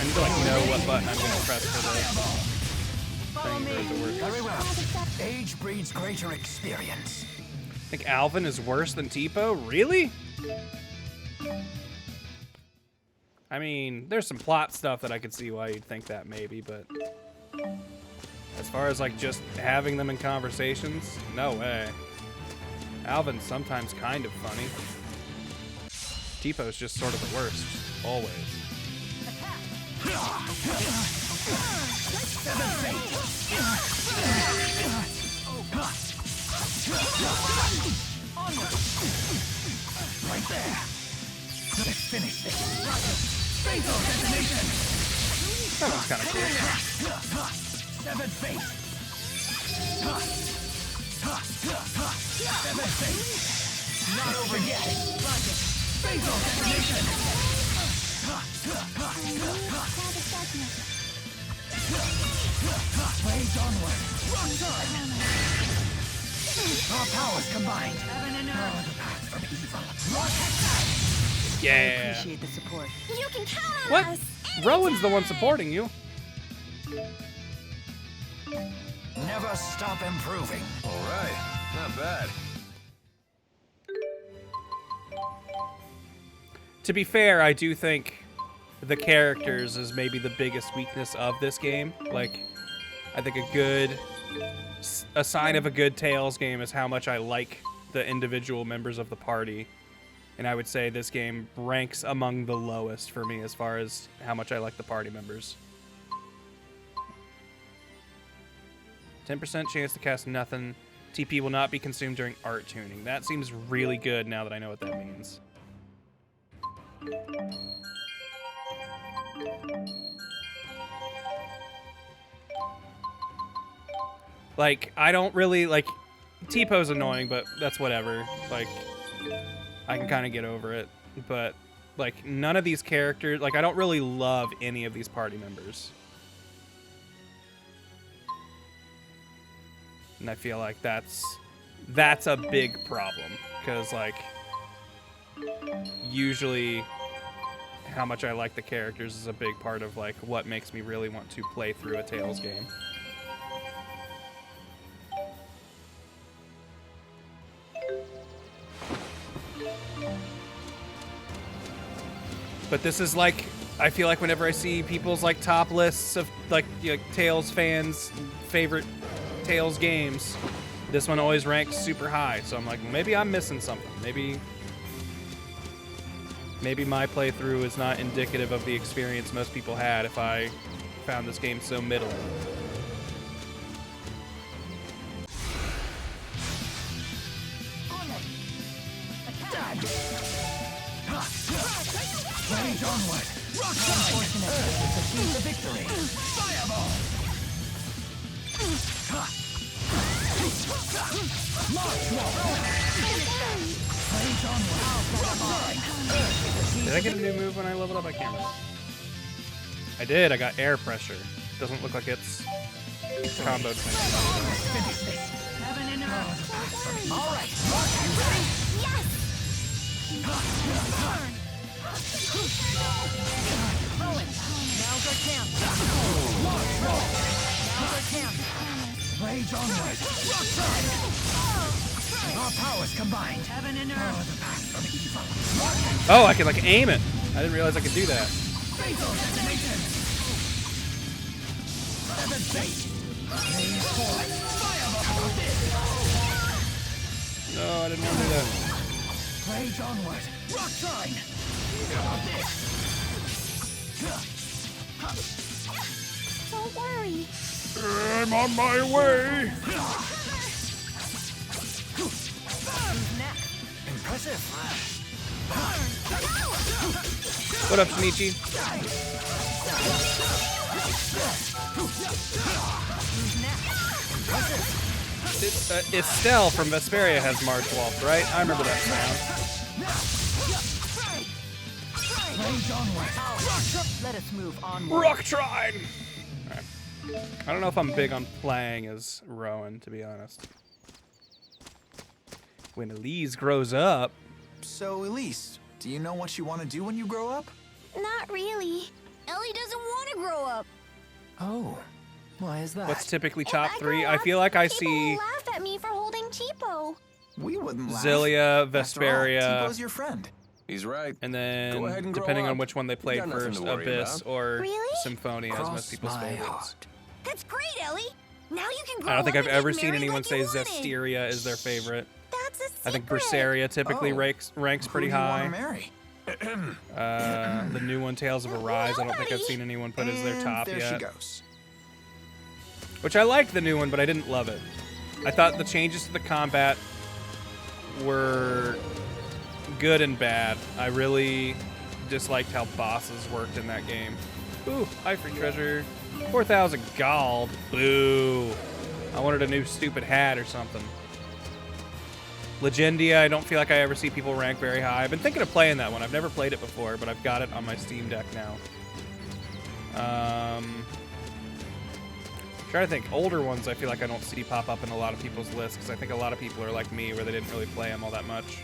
need to, like, know what button I'm gonna press for the thing for it to work. Very well. Age breeds greater experience. I think Alvin is worse than Tipo? Really? I mean, there's some plot stuff that I could see why you'd think that maybe, but as far as, like, just having them in conversations, no way. Alvin's sometimes kind of funny. Tipo's just sort of the worst, always. Right there. Let's finish this. Fatal detonation. That one's kind of cool. Severed fate. Severed fate. Not over yet. Fatal detonation. Rage onward. Our powers combined. The path from evil. Yeah. Appreciate the support. You can count on What? us. Rowan's the one supporting you. Never stop improving. All right, not bad. To be fair, I do think the characters is maybe the biggest weakness of this game. Like, I think a sign of a good Tales game is how much I like the individual members of the party. And I would say this game ranks among the lowest for me as far as how much I like the party members. 10% chance to cast nothing. TP will not be consumed during art tuning. That seems really good now that I know what that means. Like, I don't really, like, T-Po's annoying, but that's whatever. Like, I can kind of get over it. But Like, none of these characters... Like, I don't really love any of these party members. And I feel like that's a big problem. Because, like, usually how much I like the characters is a big part of, like, what makes me really want to play through a Tales game. But this is like, I feel like whenever I see people's like top lists of like, you know, Tales fans' favorite Tales games, this one always ranks super high. So I'm like, well, maybe I'm missing something. Maybe my playthrough is not indicative of the experience most people had if I found this game so middling. Rage onward! Rock unfortunate to achieve the victory! Fireball! Launch wall! Rage onward! Did I get a new move when I leveled up? I can't remember. I did. I got air pressure. Doesn't look like it's comboed. Finish this! Heaven and earth! All right, you ready? Yes! Rowan, now's our chance. Launch roll. Now's our chance. Rage onward. Rock side. Our powers combined. Heaven and earth. The path from evil. Oh, I can like aim it. I didn't realize I could do that. Fatal detonation. Seven fate. Raise forward. Fireball. No, I didn't want to do that. Rage onward. Rock sign. Don't worry. I'm on my way. Impressive. What up, Shinichi? Estelle from Vesperia has March Waltz, right? I remember that sound. Let us move onward. Rock Trine! Alright. I don't know if I'm big on playing as Rowan, to be honest. When Elise grows up... So, Elise, do you know what you want to do when you grow up? Not really. Ellie doesn't want to grow up. Oh, why is that? What's typically If top I 3? grow I up, feel like I people see will laugh at me for holding Cheapo. We wouldn't laugh. Xillia, After all, Vesperia, Tipo's your friend. He's right. and then Go ahead and grow depending on up. which one they played got nothing first, to worry Abyss about. or Really? Symphonia as most people's favorites. That's great, Ellie. Now you can grow I don't think up I've and get ever seen married anyone like say you wanted. Zestiria is their favorite. That's a secret. I think Berseria typically Oh. ranks pretty Who do you high. want to marry? The new one, Tales of Arise, I don't think I've seen anyone put as their And top there yet. she goes. Which I liked the new one, but I didn't love it. I thought the changes to the combat were good and bad. I really disliked how bosses worked in that game. Ooh, high free treasure. 4,000 gold. Boo. I wanted a new stupid hat or something. Legendia, I don't feel like I ever see people rank very high. I've been thinking of playing that one. I've never played it before, but I've got it on my Steam Deck now. Trying to think. Older ones I feel like I don't see pop up in a lot of people's lists because I think a lot of people are like me where they didn't really play them all that much.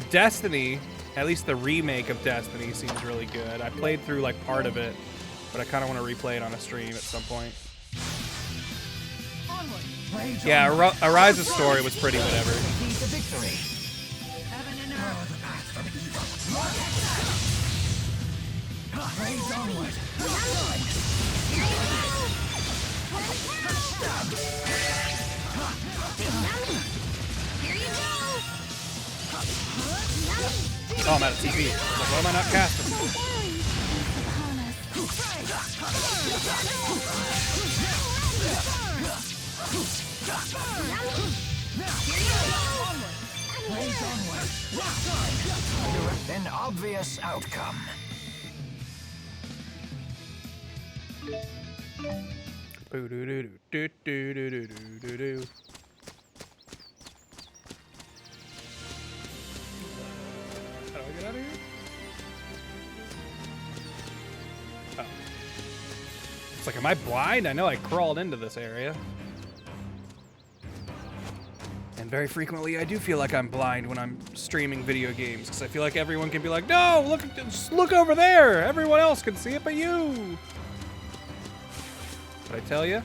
Destiny, at least the remake of Destiny seems really good. I played through like part of it, but I kind of want to replay it on a stream at some point. Yeah, Arise's story was pretty whatever. Oh, I'm out of TP. Like, why am I not casting? An obvious outcome. Oh. It's like, am I blind? I know I crawled into this area. And very frequently, I do feel like I'm blind when I'm streaming video games, because I feel like everyone can be like, no, look, just look over there. Everyone else can see it but you. But I tell you,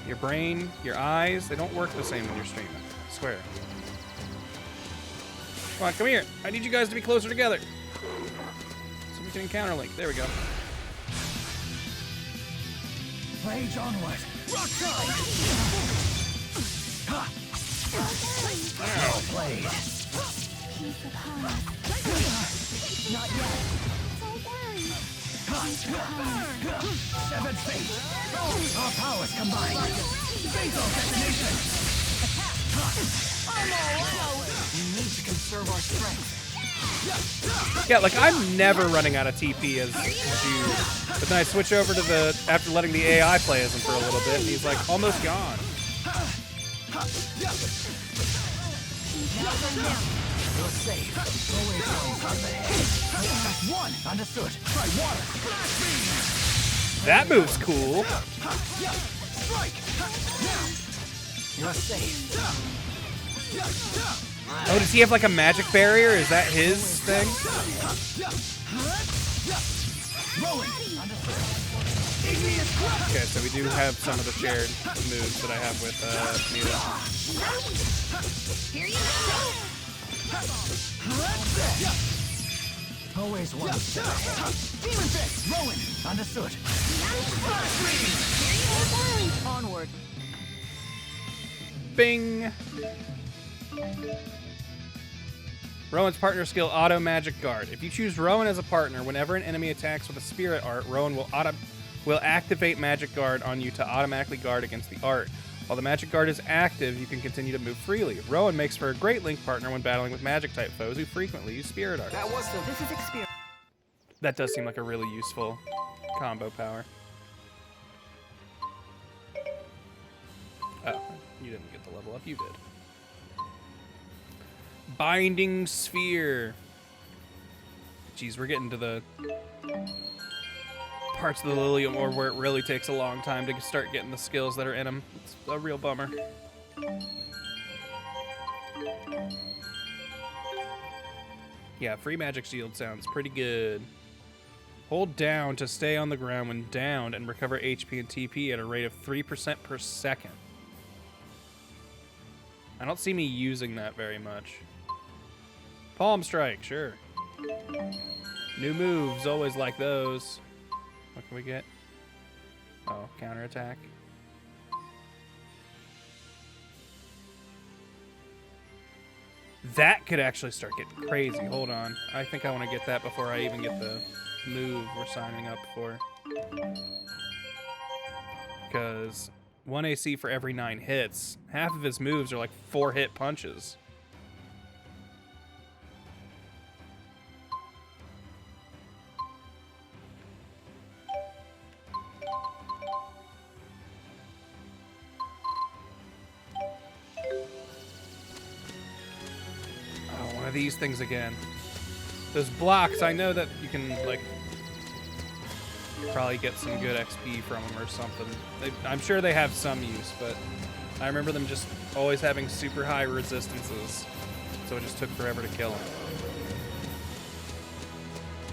your brain, your eyes, they don't work the same when you're streaming. I swear. Come on, come here. I need you guys to be closer together. So we can encounter Link. There we go. Rage onward. Rock side. Well played. Piece of harm. Not yet. Don't worry. Severed fate. Our powers combined. Fatal detonation. I'm all out. We need to conserve our strength. Yeah, like, I'm never running out of TP as Jude. But then I switch over to the, after letting the AI play as him for a little bit, and he's like almost gone. You're safe. Always one. Understood. Try water. That move's cool. You're safe. Oh, does he have like a magic barrier? Is that his thing? Okay, so we do have some of the shared moves that I have with Nita. Here you go. Always one step ahead. Demon fist. Rowan. Understood. Onward. Bing. Rowan's partner skill, Auto Magic Guard. If you choose Rowan as a partner, whenever an enemy attacks with a spirit art, Rowan will activate Magic Guard on you to automatically guard against the art. While the Magic Guard is active, you can continue to move freely. Rowan makes for a great Link partner when battling with Magic-type foes who frequently use spirit art. This is experience. That does seem like a really useful combo power. Oh, you didn't get the level up. You did. Binding Sphere. Jeez, we're getting to the parts of the Lilium Orb where it really takes a long time to start getting the skills that are in them. It's a real bummer. Yeah, free magic shield sounds pretty good. Hold down to stay on the ground when downed and recover HP and TP at a rate of 3% per second. I don't see me using that very much. Palm Strike, sure. New moves, always like those. What can we get? Oh, counterattack. That could actually start getting crazy. Hold on. I think I want to get that before I even get the move we're signing up for. Because 1 AC for every 9 hits. Half of his moves are like 4-hit punches. These things again. Those blocks, I know that you can like probably get some good XP from them or something. I'm sure they have some use, but I remember them just always having super high resistances, so it just took forever to kill them.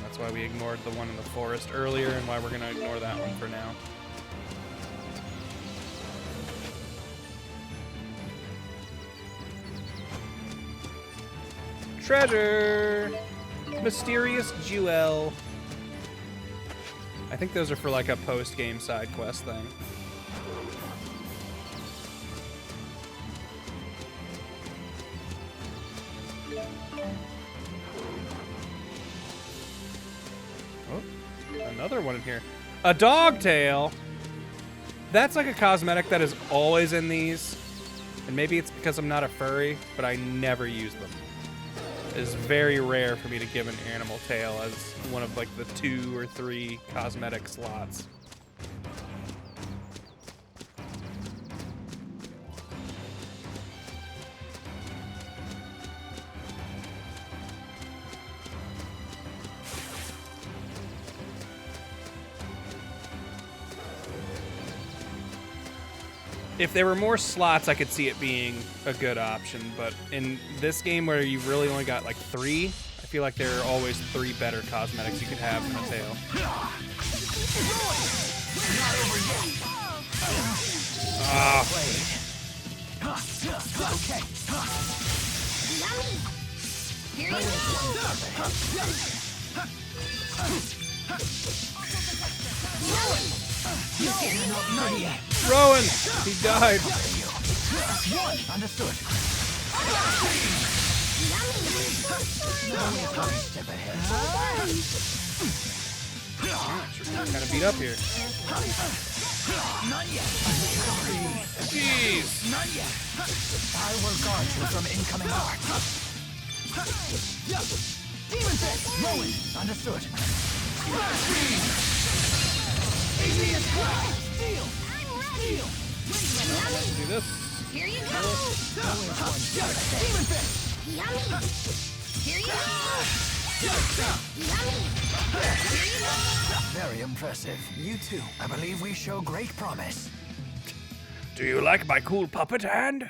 That's why we ignored the one in the forest earlier and why we're gonna ignore that one for now. Treasure! Mysterious Jewel. I think those are for like a post-game side quest thing. Oh, another one in here. A dog tail! That's like a cosmetic that is always in these. And maybe it's because I'm not a furry, but I never use them. It's very rare for me to give an animal tail as one of like the 2 or 3 cosmetic slots. If there were more slots, I could see it being a good option. But in this game where you really only got like 3, I feel like there are always 3 better cosmetics you could have in a tail. Here you Rowan! He died. Understood. Kind of beat up here. Not yet. Jeez. Not yet. I will guard you from incoming art. Demon Fist! Rowan! Understood. Steel! Steel! Let's do this. Here you go! Demon Fist! Yummy! Here you go! Yummy! Here you go! Very impressive. You too. I believe we show great promise. Do you like my cool puppet hand?